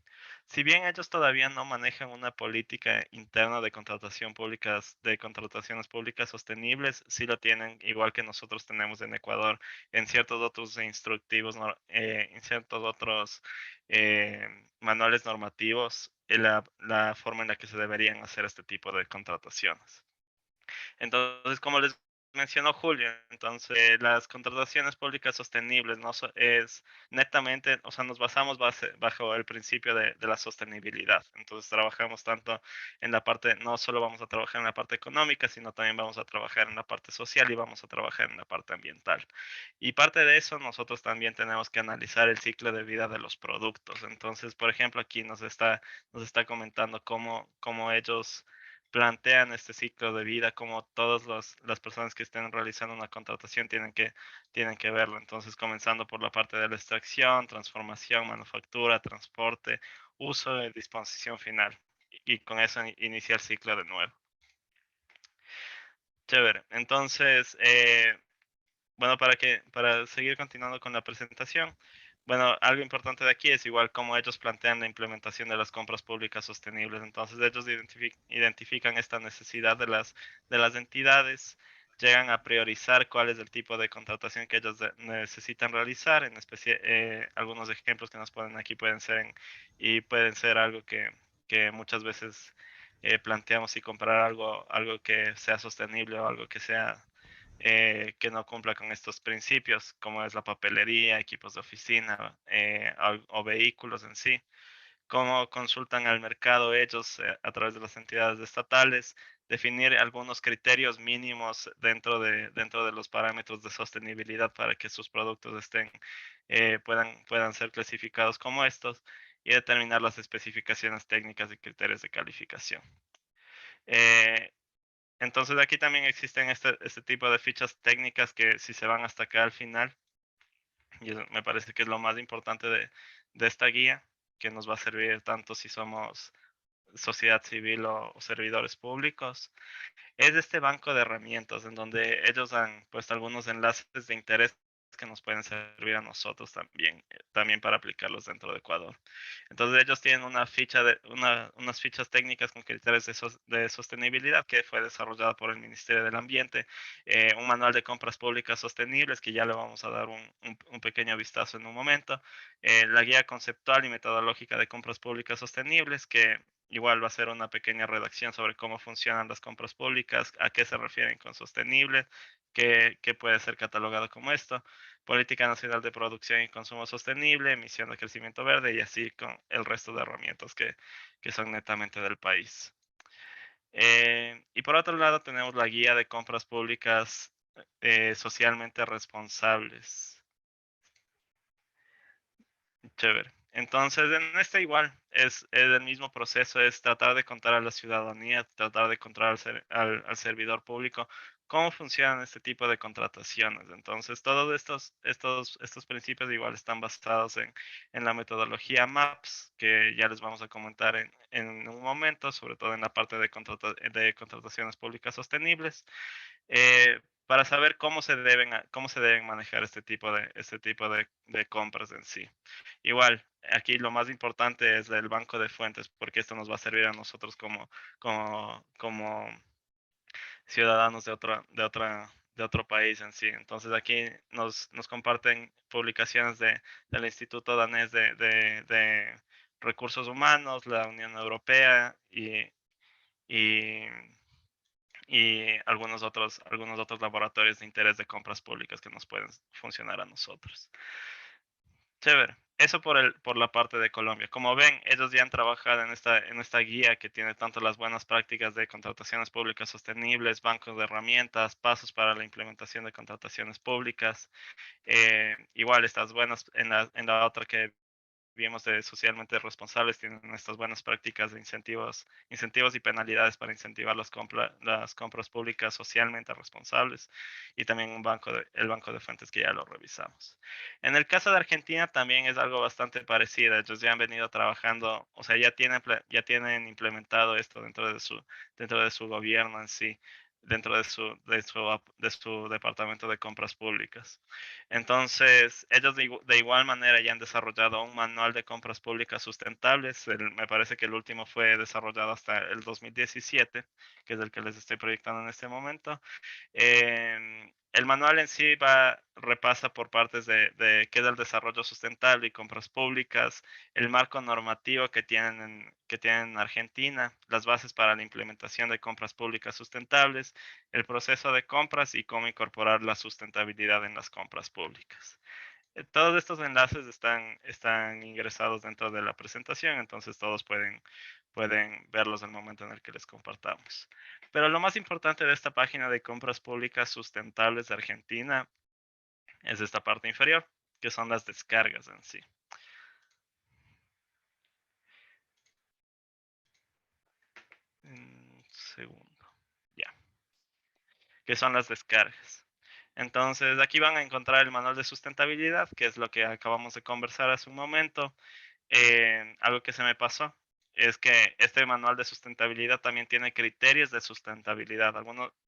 Si bien ellos todavía no manejan una política interna de contrataciones públicas sostenibles, sí lo tienen, igual que nosotros tenemos en Ecuador, en ciertos otros instructivos, en ciertos otros eh, manuales normativos, la forma en la que se deberían hacer este tipo de contrataciones. Entonces, como les mencionó Julio, entonces las contrataciones públicas sostenibles no es netamente, o sea, nos basamos bajo el principio de la sostenibilidad. Entonces, trabajamos tanto en la parte, no solo vamos a trabajar en la parte económica, sino también vamos a trabajar en la parte social y vamos a trabajar en la parte ambiental. Y parte de eso, nosotros también tenemos que analizar el ciclo de vida de los productos. Entonces, por ejemplo, aquí nos está comentando cómo ellos plantean este ciclo de vida, como todas las personas que estén realizando una contratación tienen que verlo. Entonces, comenzando por la parte de la extracción, transformación, manufactura, transporte, uso y disposición final. Y con eso inicia el ciclo de nuevo. Chévere. Entonces, bueno, para seguir continuando con la presentación, bueno, algo importante de aquí es igual cómo ellos plantean la implementación de las compras públicas sostenibles. Entonces, ellos identifican esta necesidad de las entidades, llegan a priorizar cuál es el tipo de contratación que ellos necesitan realizar. En especie, algunos ejemplos que nos ponen aquí y pueden ser algo que muchas veces planteamos y comprar algo que sea sostenible o algo que no cumpla con estos principios, como es la papelería, equipos de oficina o vehículos en sí. Cómo consultan al mercado ellos a través de las entidades estatales, definir algunos criterios mínimos dentro de los parámetros de sostenibilidad para que sus productos puedan ser clasificados como estos y determinar las especificaciones técnicas y criterios de calificación. Eh, entonces aquí también existen este tipo de fichas técnicas que si se van hasta acá al final, y eso me parece que es lo más importante de esta guía, que nos va a servir tanto si somos sociedad civil o servidores públicos, es este banco de herramientas en donde ellos han puesto algunos enlaces de interés que nos pueden servir a nosotros también para aplicarlos dentro de Ecuador. Entonces ellos tienen unas fichas técnicas con criterios de sostenibilidad que fue desarrollada por el Ministerio del Ambiente, un manual de compras públicas sostenibles que ya le vamos a dar un pequeño vistazo en un momento, la guía conceptual y metodológica de compras públicas sostenibles que igual va a ser una pequeña redacción sobre cómo funcionan las compras públicas, a qué se refieren con sostenible, qué puede ser catalogado como esto, Política Nacional de Producción y Consumo Sostenible, Emisión de Crecimiento Verde y así con el resto de herramientas que son netamente del país. Y por otro lado tenemos la guía de compras públicas socialmente responsables. Chévere. Entonces, en este igual, es el mismo proceso, es tratar de contar a la ciudadanía, tratar de contar al servidor público cómo funcionan este tipo de contrataciones. Entonces, todos estos principios igual están basados en la metodología MAPS, que ya les vamos a comentar en un momento, sobre todo en la parte de contrataciones públicas sostenibles, para saber cómo se deben manejar este tipo de compras en sí. Igual, aquí lo más importante es el banco de fuentes, porque esto nos va a servir a nosotros como ciudadanos de otro país en sí. Entonces aquí nos comparten publicaciones del Instituto Danés de Recursos Humanos, la Unión Europea y, y algunos otros laboratorios de interés de compras públicas que nos pueden funcionar a nosotros. Chévere. Eso por la parte de Colombia. Como ven, ellos ya han trabajado en esta guía que tiene tanto las buenas prácticas de contrataciones públicas sostenibles, bancos de herramientas, pasos para la implementación de contrataciones públicas. Igual estas buenas en la otra que vimos de socialmente responsables tienen estas buenas prácticas de incentivos y penalidades para incentivar las compras públicas socialmente responsables y también el banco de fuentes que ya lo revisamos. En el caso de Argentina también es algo bastante parecido. Ellos ya han venido trabajando, o sea, ya tienen implementado esto dentro de su gobierno en sí. dentro de su departamento de compras públicas. Entonces, ellos de igual manera ya han desarrollado un manual de compras públicas sustentables. Me parece que el último fue desarrollado hasta el 2017, que es el que les estoy proyectando en este momento. El manual en sí repasa por partes de qué es el desarrollo sustentable y compras públicas, el marco normativo que tienen en Argentina, las bases para la implementación de compras públicas sustentables, el proceso de compras y cómo incorporar la sustentabilidad en las compras públicas. Todos estos enlaces están ingresados dentro de la presentación, entonces todos pueden verlos al momento en el que les compartamos. Pero lo más importante de esta página de compras públicas sustentables de Argentina es esta parte inferior, que son las descargas en sí. Un segundo. Ya. Que son las descargas. Entonces, aquí van a encontrar el manual de sustentabilidad, que es lo que acabamos de conversar hace un momento. Algo que se me pasó es que este manual de sustentabilidad también tiene criterios de sustentabilidad.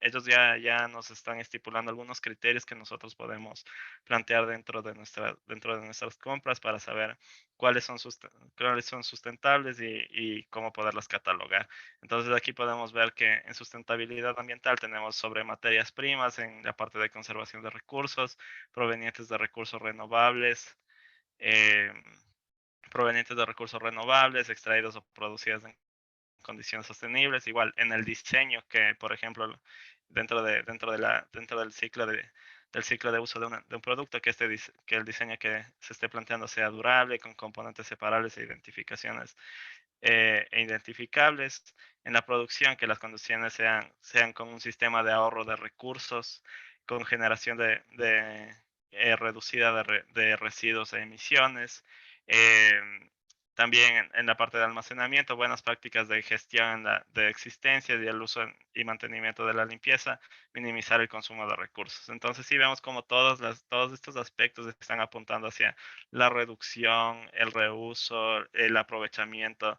Ellos ya nos están estipulando algunos criterios que nosotros podemos plantear dentro de nuestras compras para saber cuáles son sustentables y cómo poderlas catalogar. Entonces aquí podemos ver que en sustentabilidad ambiental tenemos sobre materias primas en la parte de conservación de recursos provenientes de recursos renovables. Eh, extraídos o producidos en condiciones sostenibles, igual en el diseño que, por ejemplo, dentro del ciclo de uso de un producto, que el diseño que se esté planteando sea durable, con componentes separables e identificables. En la producción, que las condiciones sean con un sistema de ahorro de recursos, con generación reducida de residuos e emisiones. Em, También en la parte de almacenamiento, buenas prácticas de gestión de existencia y el uso y mantenimiento de la limpieza, minimizar el consumo de recursos. Entonces, sí vemos como todos estos aspectos están apuntando hacia la reducción, el reuso, el aprovechamiento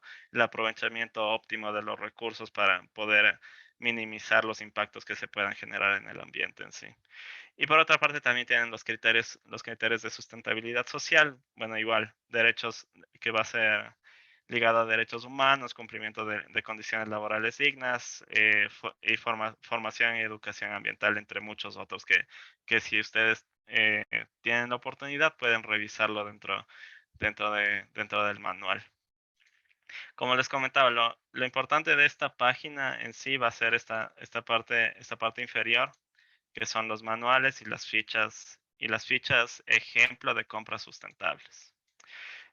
óptimo de los recursos para poder minimizar los impactos que se puedan generar en el ambiente en sí. Y por otra parte también tienen los criterios de sustentabilidad social, bueno, igual, derechos que va a ser ligado a derechos humanos, cumplimiento de condiciones laborales dignas, y formación y educación ambiental, entre muchos otros que si ustedes tienen la oportunidad pueden revisarlo dentro del manual. Como les comentaba, lo importante de esta página en sí va a ser esta parte inferior, que son los manuales y las fichas ejemplo de compras sustentables.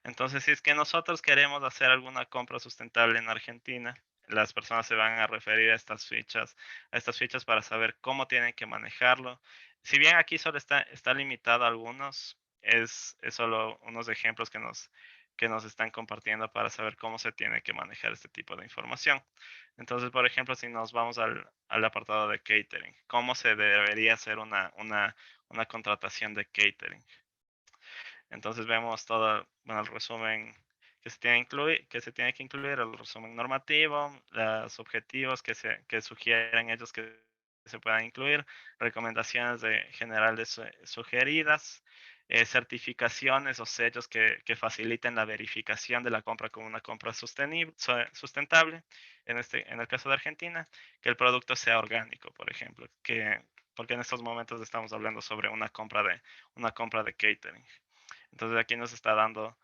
Entonces, si es que nosotros queremos hacer alguna compra sustentable en Argentina, las personas se van a referir a estas fichas para saber cómo tienen que manejarlo. Si bien aquí solo está limitado a algunos, es solo unos ejemplos que nos están compartiendo para saber cómo se tiene que manejar este tipo de información. Entonces, por ejemplo, si nos vamos al apartado de catering, ¿cómo se debería hacer una contratación de catering? Entonces vemos todo, bueno, el resumen que se tiene que incluir, el resumen normativo, los objetivos que sugieren ellos que se puedan incluir, recomendaciones generales sugeridas, certificaciones o sellos que faciliten la verificación de la compra como una compra sustentable, en el caso de Argentina, que el producto sea orgánico, por ejemplo, porque en estos momentos estamos hablando sobre una compra de catering. Entonces aquí nos está dando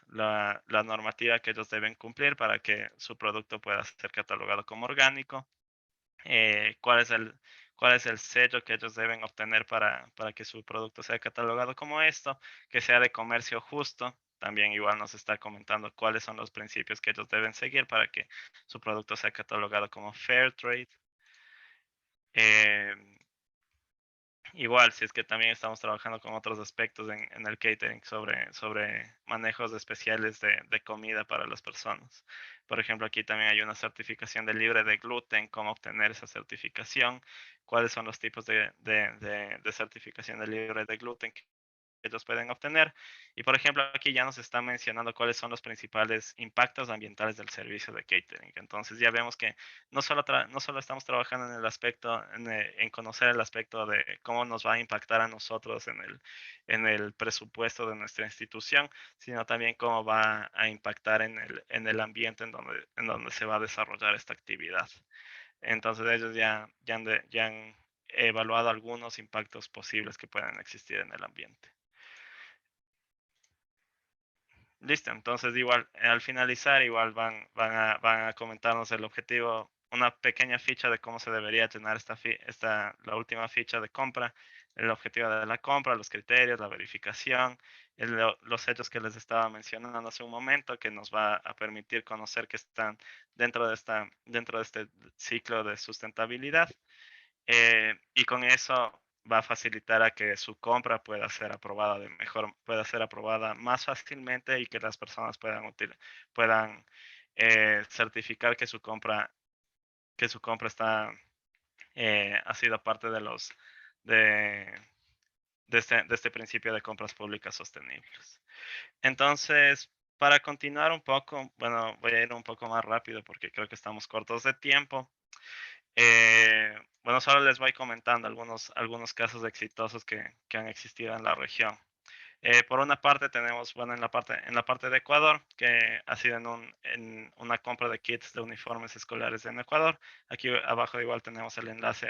la normativa que ellos deben cumplir para que su producto pueda ser catalogado como orgánico, eh, cuál es el, cuál es el sello que ellos deben obtener para que su producto sea catalogado como esto, que sea de comercio justo. También igual nos está comentando cuáles son los principios que ellos deben seguir para que su producto sea catalogado como fair trade. Eh, Igual, si es que también estamos trabajando con otros aspectos en el catering sobre manejos especiales de comida para las personas. Por ejemplo, aquí también hay una certificación de libre de gluten, cómo obtener esa certificación, cuáles son los tipos de certificación de libre de gluten ellos pueden obtener. Y por ejemplo, aquí ya nos está mencionando cuáles son los principales impactos ambientales del servicio de catering. Entonces ya vemos que no solo estamos trabajando en el aspecto, en conocer el aspecto de cómo nos va a impactar a nosotros en el presupuesto de nuestra institución, sino también cómo va a impactar en el ambiente en donde se va a desarrollar esta actividad. Entonces ellos ya han evaluado algunos impactos posibles que pueden existir en el ambiente. Listo, entonces igual al finalizar igual van a comentarnos el objetivo, una pequeña ficha de cómo se debería llenar la última ficha de compra, el objetivo de la compra, los criterios, la verificación, los hechos que les estaba mencionando hace un momento, que nos va a permitir conocer que están dentro de este ciclo de sustentabilidad. Y con eso va a facilitar a que su compra pueda ser aprobada más fácilmente y que las personas puedan certificar que su compra ha sido parte de, de este principio de compras públicas sostenibles. Entonces, para continuar un poco, bueno, voy a ir un poco más rápido porque creo que estamos cortos de tiempo. Bueno, solo les voy comentando algunos casos exitosos que han existido en la región. Por una parte tenemos, bueno, en la parte de Ecuador, que ha sido en una compra de kits de uniformes escolares en Ecuador. Aquí abajo igual tenemos el enlace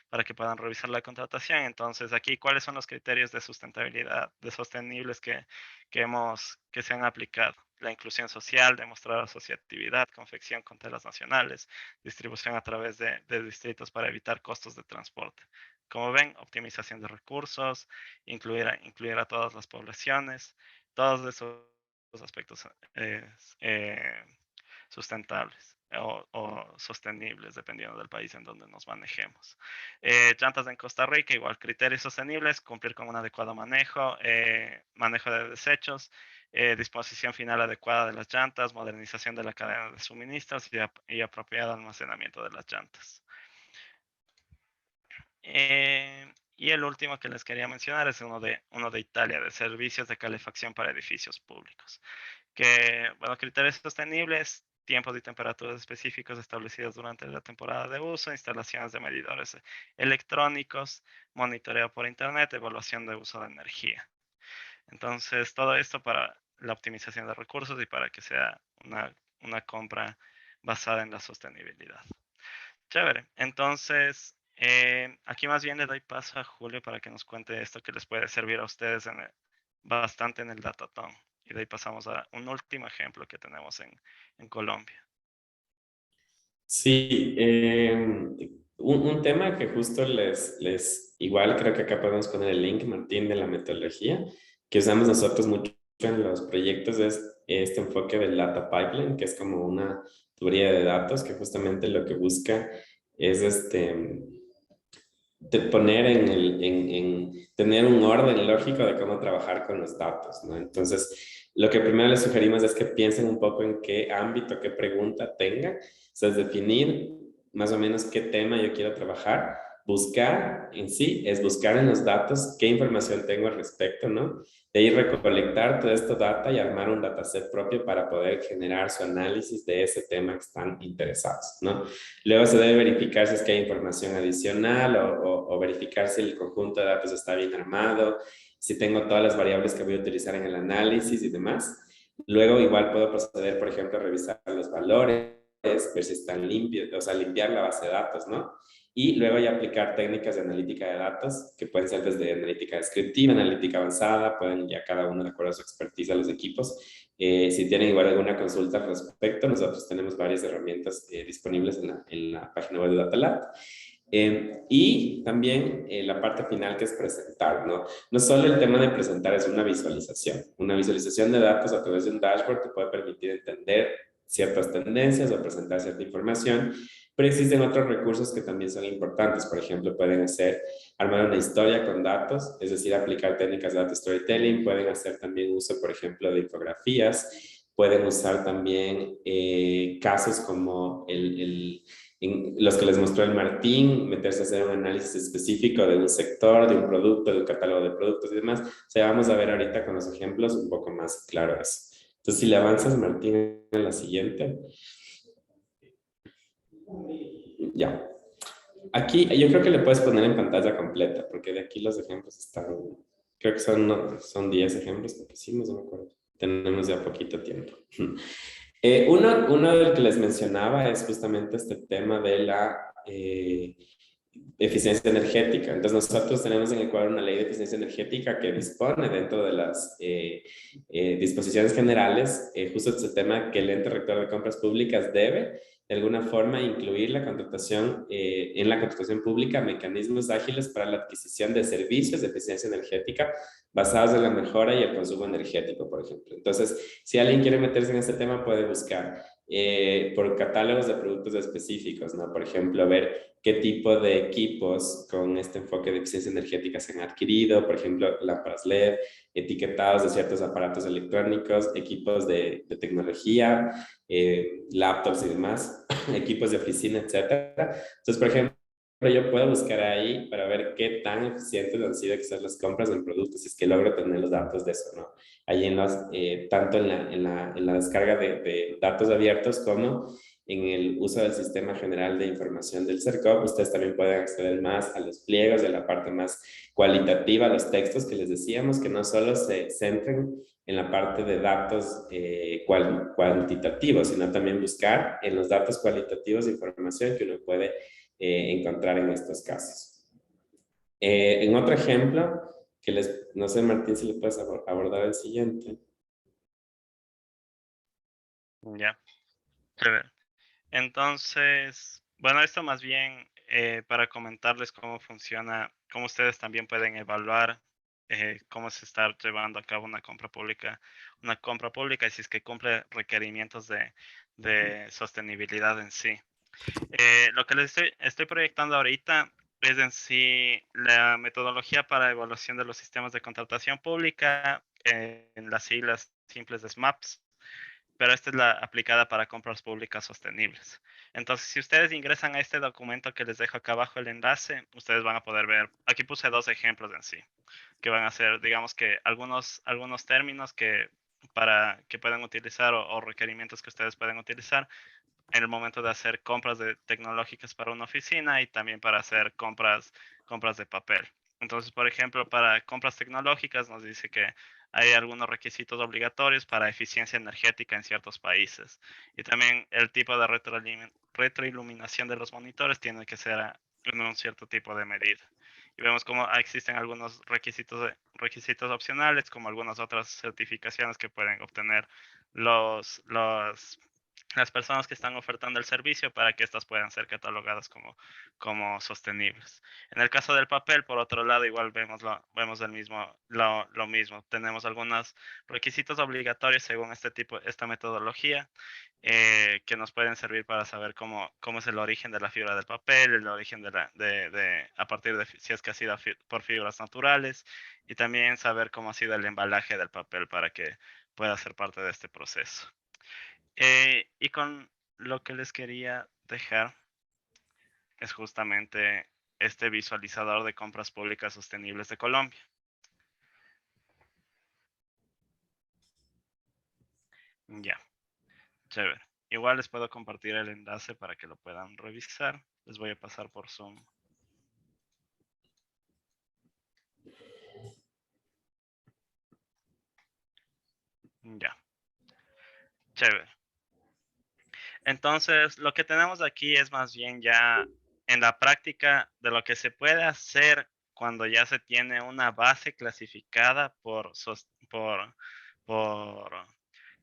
para que puedan revisar la contratación. Entonces aquí, ¿cuáles son los criterios de sustentabilidad, de sostenibles que se han aplicado? La inclusión social, demostrar asociatividad, confección con telas nacionales, distribución a través de distritos para evitar costos de transporte. Como ven, optimización de recursos, incluir a todas las poblaciones, todos esos aspectos sustentables o sostenibles, dependiendo del país en donde nos manejemos. Llantas en Costa Rica, igual criterios sostenibles, cumplir con un adecuado manejo, manejo de desechos, disposición final adecuada de las llantas, modernización de la cadena de suministros y apropiado almacenamiento de las llantas. Y el último que les quería mencionar es uno de Italia, de servicios de calefacción para edificios públicos. Que, bueno, criterios sostenibles, tiempos y temperaturas específicos establecidos durante la temporada de uso, instalaciones de medidores electrónicos, monitoreo por internet, evaluación de uso de energía. Entonces, todo esto para la optimización de recursos y para que sea una compra basada en la sostenibilidad. Chévere. Entonces, aquí más bien le doy paso a Julio para que nos cuente esto que les puede servir a ustedes bastante en el Datathon. Y de ahí pasamos a un último ejemplo que tenemos en Colombia. Sí, un tema que justo igual creo que acá podemos poner el link, Martín, de la metodología que usamos nosotros mucho en los proyectos es este enfoque del data pipeline, que es como una teoría de datos que justamente lo que busca es de poner tener un orden lógico de cómo trabajar con los datos, ¿no? Entonces, lo que primero les sugerimos es que piensen un poco en qué ámbito, qué pregunta tengan, o sea, es definir más o menos qué tema yo quiero trabajar, buscar en sí, es buscar en los datos qué información tengo al respecto, ¿no? De ahí recolectar toda esta data y armar un dataset propio para poder generar su análisis de ese tema que están interesados, ¿no? Luego se debe verificar si es que hay información adicional o verificar si el conjunto de datos está bien armado, si tengo todas las variables que voy a utilizar en el análisis y demás. Luego igual puedo proceder, por ejemplo, a revisar los valores, ver si están limpios, o sea, limpiar la base de datos, ¿no? Y luego ya aplicar técnicas de analítica de datos, que pueden ser desde analítica descriptiva, analítica avanzada, pueden ya cada uno de acuerdo a su expertise a los equipos. Si tienen igual alguna consulta al respecto, nosotros tenemos varias herramientas disponibles en la página web de DataLab. Y también la parte final que es presentar, ¿no? No solo el tema de presentar es una visualización de datos a través de un dashboard te puede permitir entender ciertas tendencias o presentar cierta información, pero existen otros recursos que también son importantes. Por ejemplo, pueden armar una historia con datos, es decir, aplicar técnicas de data storytelling, pueden hacer también uso, por ejemplo, de infografías, pueden usar también casos como en los que les mostró el Martín, meterse a hacer un análisis específico de un sector, de un producto, de un catálogo de productos y demás. O sea, vamos a ver ahorita con los ejemplos un poco más claro eso. Entonces, si le avanzas, Martín, a la siguiente. Ya. Aquí yo creo que le puedes poner en pantalla completa, porque de aquí los ejemplos están, creo que son, son 10 ejemplos que pusimos, no me acuerdo. Tenemos ya poquito tiempo. Uno del que les mencionaba es justamente este tema de la eficiencia energética. Entonces nosotros tenemos en Ecuador una ley de eficiencia energética que dispone dentro de las disposiciones generales, justo este tema que el ente rector de compras públicas debe de alguna forma incluir la contratación, en la contratación pública mecanismos ágiles para la adquisición de servicios de eficiencia energética basados en la mejora y el consumo energético, por ejemplo. Entonces, si alguien quiere meterse en este tema, puede buscar por catálogos de productos específicos, ¿no? Por ejemplo, ver qué tipo de equipos con este enfoque de eficiencia energética se han adquirido, por ejemplo, lámparas LED, etiquetados de ciertos aparatos electrónicos, equipos de tecnología, laptops y demás, equipos de oficina, etcétera. Entonces, por ejemplo, yo puedo buscar ahí para ver qué tan eficientes han sido quizás las compras en productos, si es que logro tener los datos de eso, ¿no? Ahí en los, tanto en la descarga de datos abiertos como en el uso del Sistema General de Información del CERCOP, ustedes también pueden acceder más a los pliegos de la parte más cualitativa, los textos que les decíamos, que no solo se centren en la parte de datos cuantitativos, sino también buscar en los datos cualitativos información que uno puede encontrar en estos casos. En otro ejemplo, que les, no sé, Martín, si le puedes abordar el siguiente. Ya, chévere. Entonces, bueno, esto más bien para comentarles cómo funciona, cómo ustedes también pueden evaluar cómo se está llevando a cabo una compra pública y si es que cumple requerimientos de sostenibilidad en sí. Lo que les estoy proyectando ahorita es en sí la metodología para evaluación de los sistemas de contratación pública, en las siglas simples de SMAPS, pero esta es la aplicada para compras públicas sostenibles. Entonces, si ustedes ingresan a este documento que les dejo acá abajo el enlace, ustedes van a poder ver, aquí puse dos ejemplos en sí, que van a ser, digamos que algunos términos que pueden utilizar o requerimientos que ustedes pueden utilizar en el momento de hacer compras tecnológicas para una oficina y también para hacer compras de papel. Entonces, por ejemplo, para compras tecnológicas nos dice que hay algunos requisitos obligatorios para eficiencia energética en ciertos países. Y también el tipo de retroiluminación de los monitores tiene que ser en un cierto tipo de medida. Y vemos cómo existen algunos requisitos opcionales, como algunas otras certificaciones que pueden obtener las personas que están ofertando el servicio para que estas puedan ser catalogadas como sostenibles. En el caso del papel, por otro lado, igual vemos lo mismo. Tenemos algunos requisitos obligatorios según esta metodología, que nos pueden servir para saber cómo es el origen de la fibra del papel, el origen a partir de si es que ha sido por fibras naturales, y también saber cómo ha sido el embalaje del papel para que pueda ser parte de este proceso. Y con lo que les quería dejar es justamente este visualizador de compras públicas sostenibles de Colombia. Ya, chévere. Igual les puedo compartir el enlace para que lo puedan revisar. Les voy a pasar por Zoom. Ya, chévere. Entonces, lo que tenemos aquí es más bien ya en la práctica de lo que se puede hacer cuando ya se tiene una base clasificada por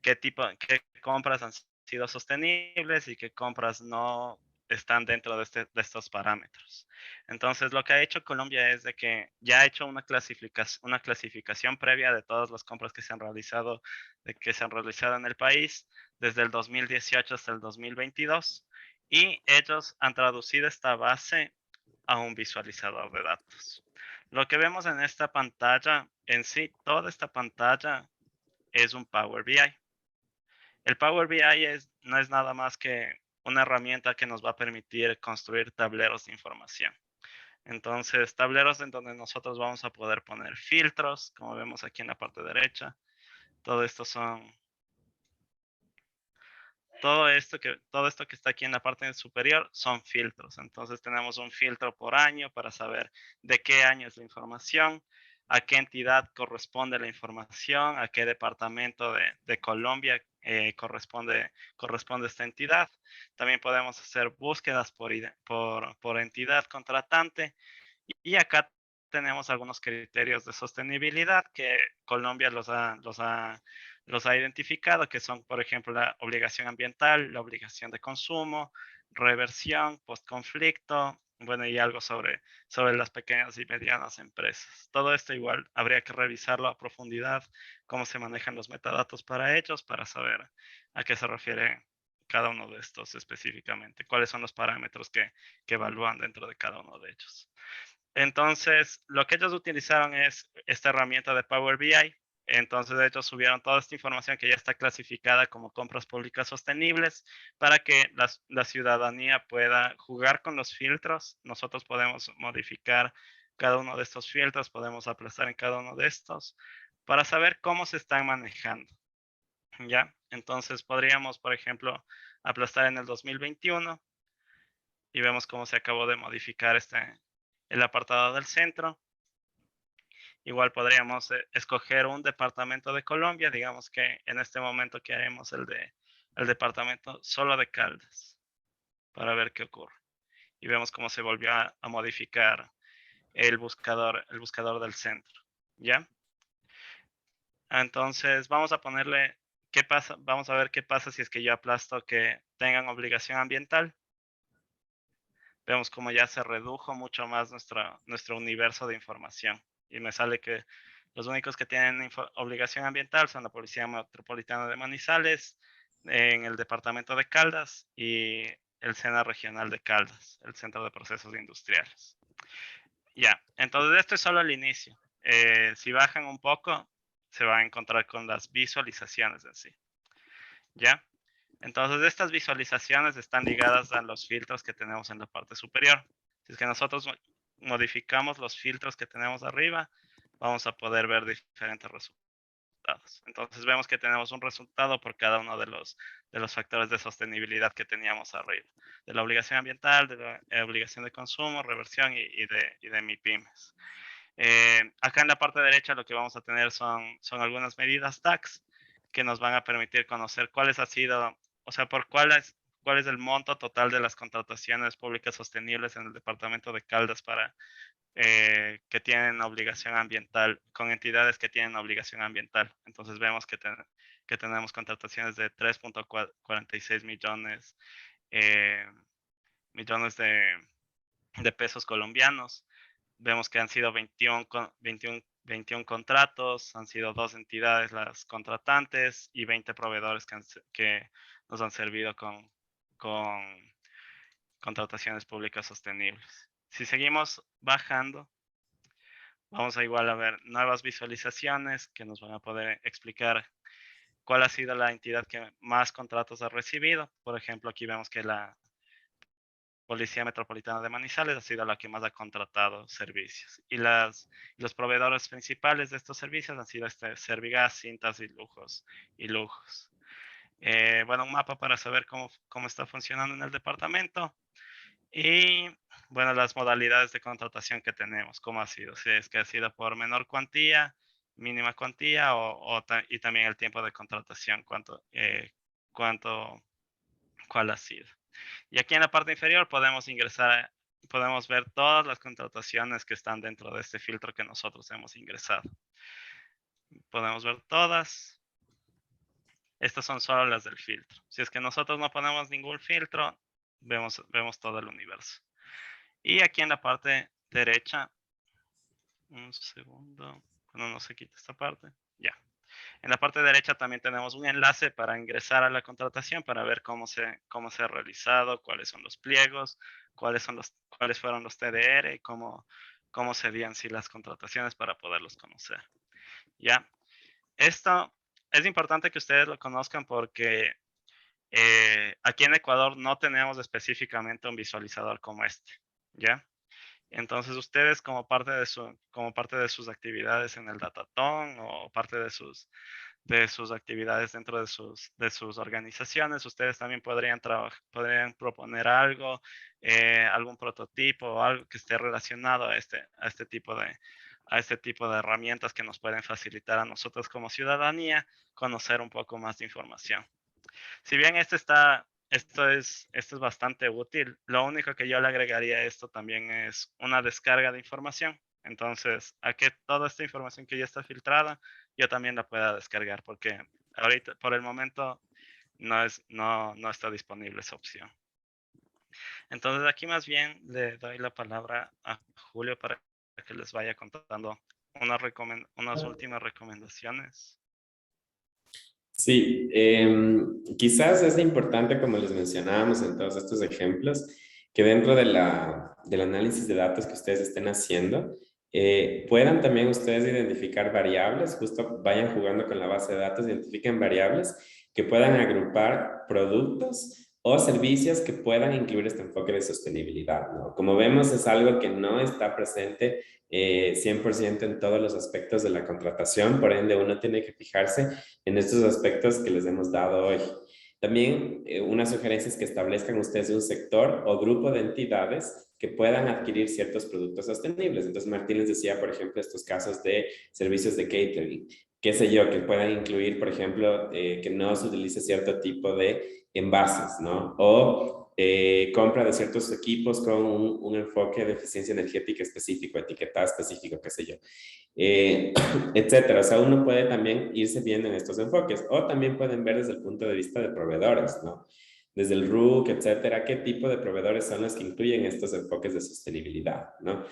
qué compras han sido sostenibles y qué compras no están dentro de estos parámetros. Entonces, lo que ha hecho Colombia es de que ya ha hecho una clasificación previa de todas las compras que se han realizado en el país desde el 2018 hasta el 2022, y ellos han traducido esta base a un visualizador de datos. Lo que vemos en esta pantalla, en sí, toda esta pantalla es un Power BI. El Power BI no es nada más que una herramienta que nos va a permitir construir tableros de información. Entonces, tableros en donde nosotros vamos a poder poner filtros, como vemos aquí en la parte derecha. Todo esto que está aquí en la parte superior son filtros. Entonces tenemos un filtro por año para saber de qué año es la información, a qué entidad corresponde la información, a qué departamento de Colombia corresponde esta entidad. También podemos hacer búsquedas por entidad contratante. Y acá tenemos algunos criterios de sostenibilidad que Colombia los ha identificado, que son, por ejemplo, la obligación ambiental, la obligación de consumo, reversión, postconflicto, bueno, y algo sobre las pequeñas y medianas empresas. Todo esto igual habría que revisarlo a profundidad, cómo se manejan los metadatos para ellos, para saber a qué se refiere cada uno de estos específicamente, cuáles son los parámetros que evalúan dentro de cada uno de ellos. Entonces, lo que ellos utilizaron es esta herramienta de Power BI. Entonces, ellos subieron toda esta información que ya está clasificada como compras públicas sostenibles para que la ciudadanía pueda jugar con los filtros. Nosotros podemos modificar cada uno de estos filtros, podemos aplastar en cada uno de estos para saber cómo se están manejando. ¿Ya? Entonces, podríamos, por ejemplo, aplastar en el 2021 y vemos cómo se acabó de modificar el apartado del centro. Igual podríamos escoger un departamento de Colombia, digamos que en este momento queremos el departamento solo de Caldas, para ver qué ocurre. Y vemos cómo se volvió a modificar el buscador del centro, ¿ya? Entonces vamos a ponerle, ¿qué pasa? Vamos a ver qué pasa si es que yo aplasto que tengan obligación ambiental. Vemos cómo ya se redujo mucho más nuestro universo de información. Y me sale que los únicos que tienen obligación ambiental son la Policía Metropolitana de Manizales, en el departamento de Caldas y el SENA Regional de Caldas, el Centro de Procesos Industriales. Ya, entonces esto es solo el inicio. Si bajan un poco, se va a encontrar con las visualizaciones en sí. ¿Ya? Entonces, estas visualizaciones están ligadas a los filtros que tenemos en la parte superior. Si es que nosotros modificamos los filtros que tenemos arriba, vamos a poder ver diferentes resultados. Entonces, vemos que tenemos un resultado por cada uno de los factores de sostenibilidad que teníamos arriba. De la obligación ambiental, de la obligación de consumo, reversión y de MIPYMES. Acá en la parte derecha lo que vamos a tener son algunas medidas tax que nos van a permitir conocer cuáles ha sido, o sea, cuál es el monto total de las contrataciones públicas sostenibles en el departamento de Caldas para que tienen obligación ambiental, con entidades que tienen obligación ambiental. Entonces vemos que tenemos contrataciones de 3.46 millones de pesos colombianos. Vemos que han sido 21 contratos, han sido 2 entidades las contratantes y 20 proveedores que nos han servido con contrataciones públicas sostenibles. Si seguimos bajando, vamos a igual a ver nuevas visualizaciones que nos van a poder explicar cuál ha sido la entidad que más contratos ha recibido. Por ejemplo, aquí vemos que la Policía Metropolitana de Manizales ha sido la que más ha contratado servicios. Y los proveedores principales de estos servicios han sido Servigas, Cintas y Lujos. Bueno, un mapa para saber cómo está funcionando en el departamento. Y bueno, las modalidades de contratación que tenemos, cómo ha sido. Si es que ha sido por menor cuantía, mínima cuantía y también el tiempo de contratación, cuál ha sido. Y aquí en la parte inferior podemos ver todas las contrataciones que están dentro de este filtro que nosotros hemos ingresado. Podemos ver todas. Estas son solo las del filtro. Si es que nosotros no ponemos ningún filtro, vemos todo el universo. Y aquí en la parte derecha, un segundo, cuando no se quita esta parte, ya. En la parte derecha también tenemos un enlace para ingresar a la contratación para ver cómo se ha realizado, cuáles son los pliegos, cuáles fueron los TDR, cómo se dieron las contrataciones para poderlos conocer. Ya, esto es importante que ustedes lo conozcan porque aquí en Ecuador no tenemos específicamente un visualizador como este, ¿ya? Entonces ustedes como parte de sus actividades en el Datatón o parte de sus actividades dentro de sus organizaciones, ustedes también podrían proponer algo, algún prototipo o algo que esté relacionado a este tipo de herramientas que nos pueden facilitar a nosotros como ciudadanía conocer un poco más de información. Si bien esto es bastante útil, lo único que yo le agregaría a esto también es una descarga de información. Entonces, a que toda esta información que ya está filtrada, yo también la pueda descargar, porque ahorita, por el momento, no está disponible esa opción. Entonces, aquí más bien le doy la palabra a Julio para que les vaya contando unas últimas recomendaciones. Sí, quizás es importante, como les mencionábamos en todos estos ejemplos, que dentro del análisis de datos que ustedes estén haciendo, puedan también ustedes identificar variables, justo vayan jugando con la base de datos, identifiquen variables que puedan agrupar productos o servicios que puedan incluir este enfoque de sostenibilidad, ¿no? Como vemos, es algo que no está presente 100% en todos los aspectos de la contratación, por ende uno tiene que fijarse en estos aspectos que les hemos dado hoy. También una sugerencia es que establezcan ustedes un sector o grupo de entidades que puedan adquirir ciertos productos sostenibles. Entonces, Martín les decía, por ejemplo, estos casos de servicios de catering, qué sé yo, que puedan incluir, por ejemplo, que no se utilice cierto tipo de envases, ¿no? O compra de ciertos equipos con un enfoque de eficiencia energética específico, etiquetado específico, qué sé yo. Etcétera. O sea, uno puede también irse viendo en estos enfoques o también pueden ver desde el punto de vista de proveedores, ¿no? Desde el RUC, etcétera, qué tipo de proveedores son los que incluyen estos enfoques de sostenibilidad, ¿no?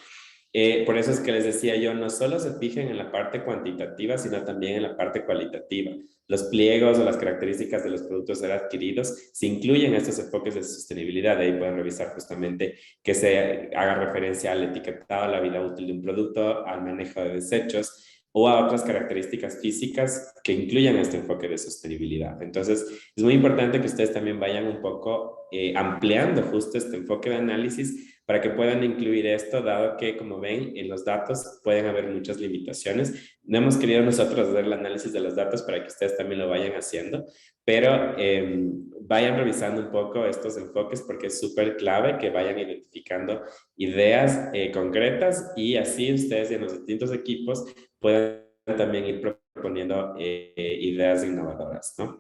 Por eso es que les decía yo, no solo se fijen en la parte cuantitativa, sino también en la parte cualitativa. Los pliegos o las características de los productos a ser adquiridos se incluyen estos enfoques de sostenibilidad. De ahí pueden revisar justamente que se haga referencia al etiquetado, a la vida útil de un producto, al manejo de desechos o a otras características físicas que incluyan este enfoque de sostenibilidad. Entonces, es muy importante que ustedes también vayan un poco ampliando justo este enfoque de análisis para que puedan incluir esto, dado que, como ven, en los datos pueden haber muchas limitaciones. No hemos querido nosotros hacer el análisis de los datos para que ustedes también lo vayan haciendo, pero vayan revisando un poco estos enfoques porque es súper clave que vayan identificando ideas concretas y así ustedes en los distintos equipos puedan también ir proponiendo ideas innovadoras, ¿no?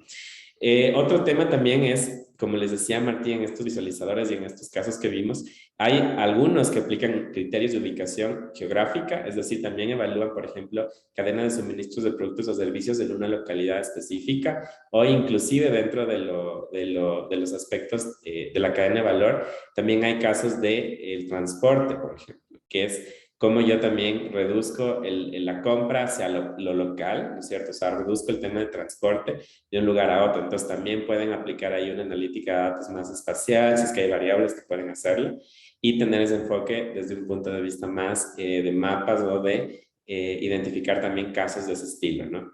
Otro tema también es, como les decía Martín, en estos visualizadores y en estos casos que vimos, hay algunos que aplican criterios de ubicación geográfica, es decir, también evalúan, por ejemplo, cadena de suministros de productos o servicios en una localidad específica o inclusive dentro de los aspectos de la cadena de valor, también hay casos de el transporte, por ejemplo, que es como yo también reduzco la compra hacia lo local, ¿no es cierto? O sea, reduzco el tema de transporte de un lugar a otro. Entonces también pueden aplicar ahí una analítica de datos más espacial, si es que hay variables que pueden hacerlo, y tener ese enfoque desde un punto de vista más de mapas o de identificar también casos de ese estilo, ¿no?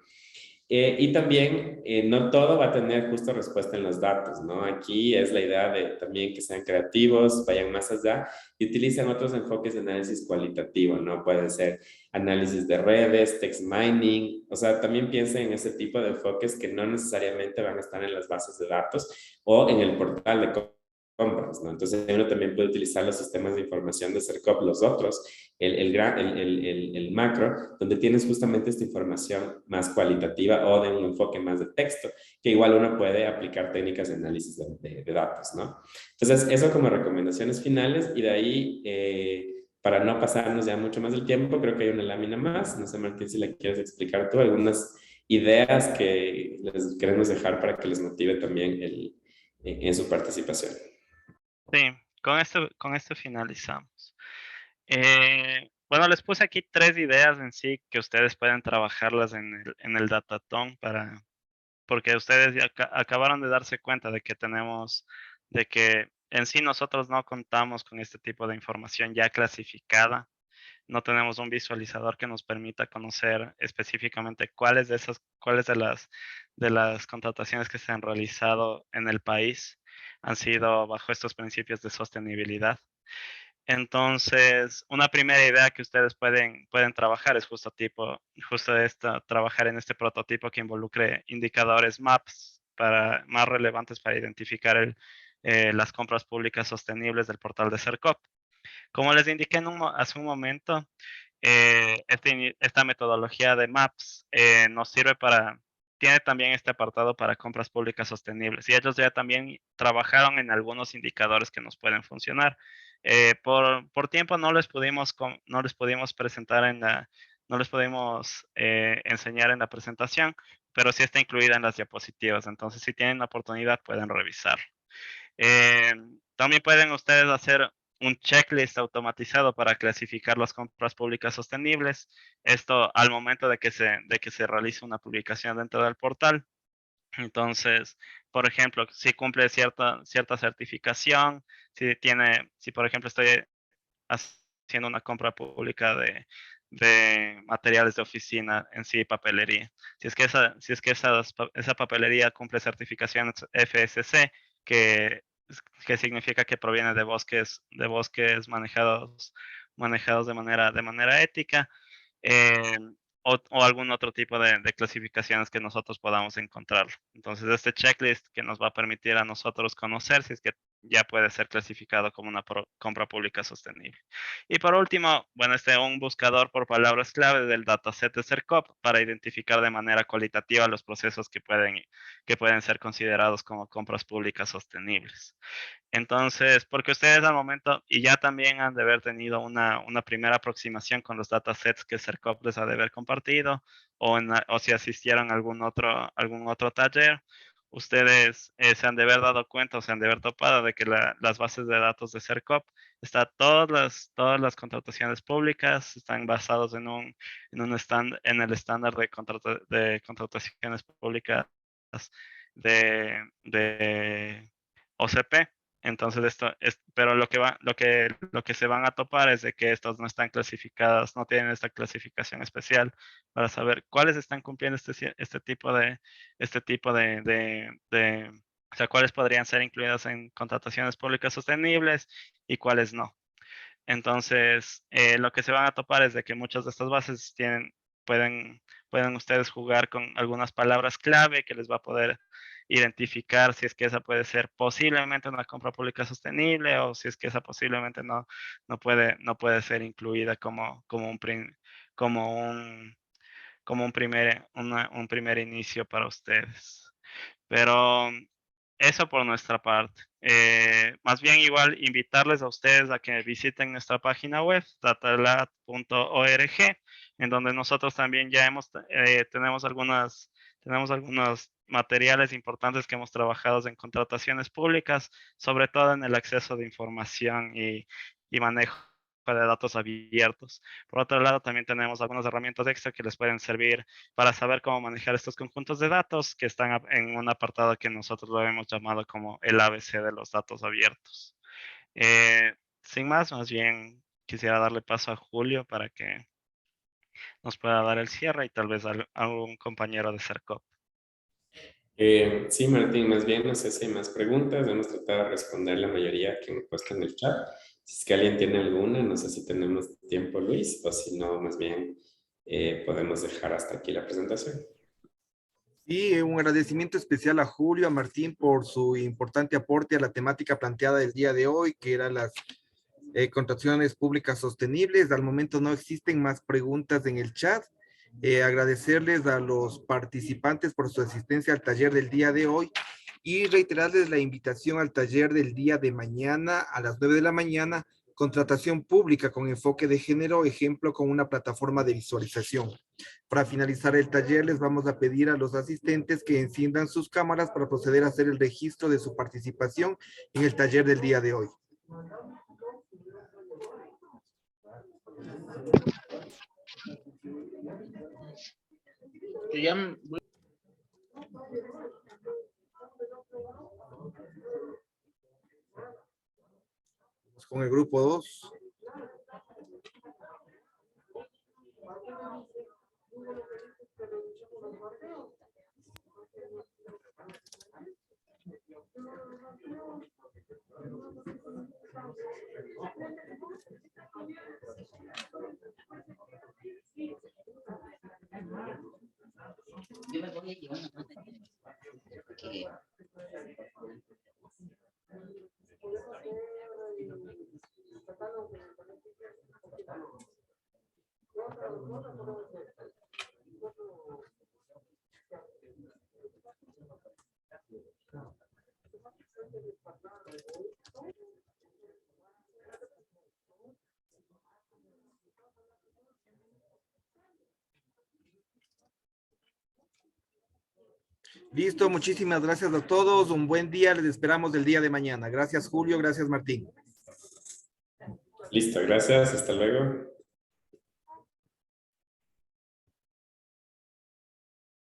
Y también no todo va a tener justo respuesta en los datos, ¿no? Aquí es la idea de también que sean creativos, vayan más allá y utilicen otros enfoques de análisis cualitativo, ¿no? Pueden ser análisis de redes, text mining, o sea, también piensen en ese tipo de enfoques que no necesariamente van a estar en las bases de datos o en el portal de compras, ¿no? Entonces uno también puede utilizar los sistemas de información de CERCOP, los otros, el macro, donde tienes justamente esta información más cualitativa o de un enfoque más de texto, que igual uno puede aplicar técnicas de análisis de datos, ¿no? Entonces, eso como recomendaciones finales y de ahí, para no pasarnos ya mucho más del tiempo, creo que hay una lámina más. No sé, Martín, si la quieres explicar tú, algunas ideas que les queremos dejar para que les motive también en su participación. Sí, con esto finalizamos. Bueno, les puse aquí 3 ideas en sí que ustedes pueden trabajarlas en el Datatón porque ustedes ya acabaron de darse cuenta de que en sí nosotros no contamos con este tipo de información ya clasificada. No tenemos un visualizador que nos permita conocer específicamente cuáles de las contrataciones que se han realizado en el país han sido bajo estos principios de sostenibilidad. Entonces, una primera idea que ustedes pueden trabajar es trabajar en este prototipo que involucre indicadores MAPS más relevantes para identificar las compras públicas sostenibles del portal de CERCOP. Como les indiqué hace un momento, esta metodología de MAPS nos sirve tiene también este apartado para compras públicas sostenibles y ellos ya también trabajaron en algunos indicadores que nos pueden funcionar. Por tiempo no les pudimos presentar no les pudimos enseñar en la presentación, pero sí está incluida en las diapositivas. Entonces, si tienen la oportunidad, pueden revisar. También pueden ustedes hacer un checklist automatizado para clasificar las compras públicas sostenibles. Esto al momento de que se realice una publicación dentro del portal. Entonces, por ejemplo, si cumple cierta certificación, si por ejemplo estoy haciendo una compra pública de materiales de oficina en sí, papelería. Si es que esa papelería cumple certificación FSC, que significa que proviene de bosques manejados de manera ética, eh, o algún otro tipo de clasificaciones que nosotros podamos encontrar. Entonces, este checklist que nos va a permitir a nosotros conocer si es que ya puede ser clasificado como una compra pública sostenible. Y por último, bueno, un buscador por palabras clave del dataset de CERCOP para identificar de manera cualitativa los procesos que pueden ser considerados como compras públicas sostenibles. Entonces, porque ustedes al momento, y ya también han de haber tenido una primera aproximación con los datasets que CERCOP les ha de haber compartido, o si asistieron a algún otro taller, ustedes se han de haber dado cuenta o se han de haber topado de que las bases de datos de CERCOP todas las contrataciones públicas están basados en el estándar de contrataciones públicas de OCP. Entonces pero lo que se van a topar es de que estos no están clasificados, no tienen esta clasificación especial para saber cuáles están cumpliendo este tipo o sea, cuáles podrían ser incluidas en contrataciones públicas sostenibles y cuáles no. Entonces, lo que se van a topar es de que muchas de estas bases pueden ustedes jugar con algunas palabras clave que les va a poder identificar si es que esa puede ser posiblemente una compra pública sostenible o si es que esa posiblemente no puede ser incluida como un primer inicio para ustedes. Pero eso por nuestra parte. Más bien igual invitarles a ustedes a que visiten nuestra página web, datalab.org, en donde nosotros también ya tenemos algunos materiales importantes que hemos trabajado en contrataciones públicas, sobre todo en el acceso de información y manejo de datos abiertos. Por otro lado, también tenemos algunas herramientas extra que les pueden servir para saber cómo manejar estos conjuntos de datos que están en un apartado que nosotros lo hemos llamado como el ABC de los datos abiertos. Sin más bien quisiera darle paso a Julio para que nos pueda dar el cierre y tal vez a algún compañero de CERCOP. Sí, Martín, más bien no sé si hay más preguntas. Hemos tratado de responder la mayoría que me he puesto en el chat. Si es que alguien tiene alguna, no sé si tenemos tiempo, Luis, o si no, más bien podemos dejar hasta aquí la presentación. Y un agradecimiento especial a Julio, a Martín por su importante aporte a la temática planteada el día de hoy, que eran las contrataciones públicas sostenibles. Al momento no existen más preguntas en el chat. Agradecerles a los participantes por su asistencia al taller del día de hoy y reiterarles la invitación al taller del día de mañana a las 9 de la mañana, contratación pública con enfoque de género, ejemplo con una plataforma de visualización. Para finalizar el taller, les vamos a pedir a los asistentes que enciendan sus cámaras para proceder a hacer el registro de su participación en el taller del día de hoy. Con el grupo 2. Listo, muchísimas gracias a todos. Un buen día, les esperamos el día de mañana. Gracias, Julio. Gracias, Martín. Listo, gracias. Hasta luego.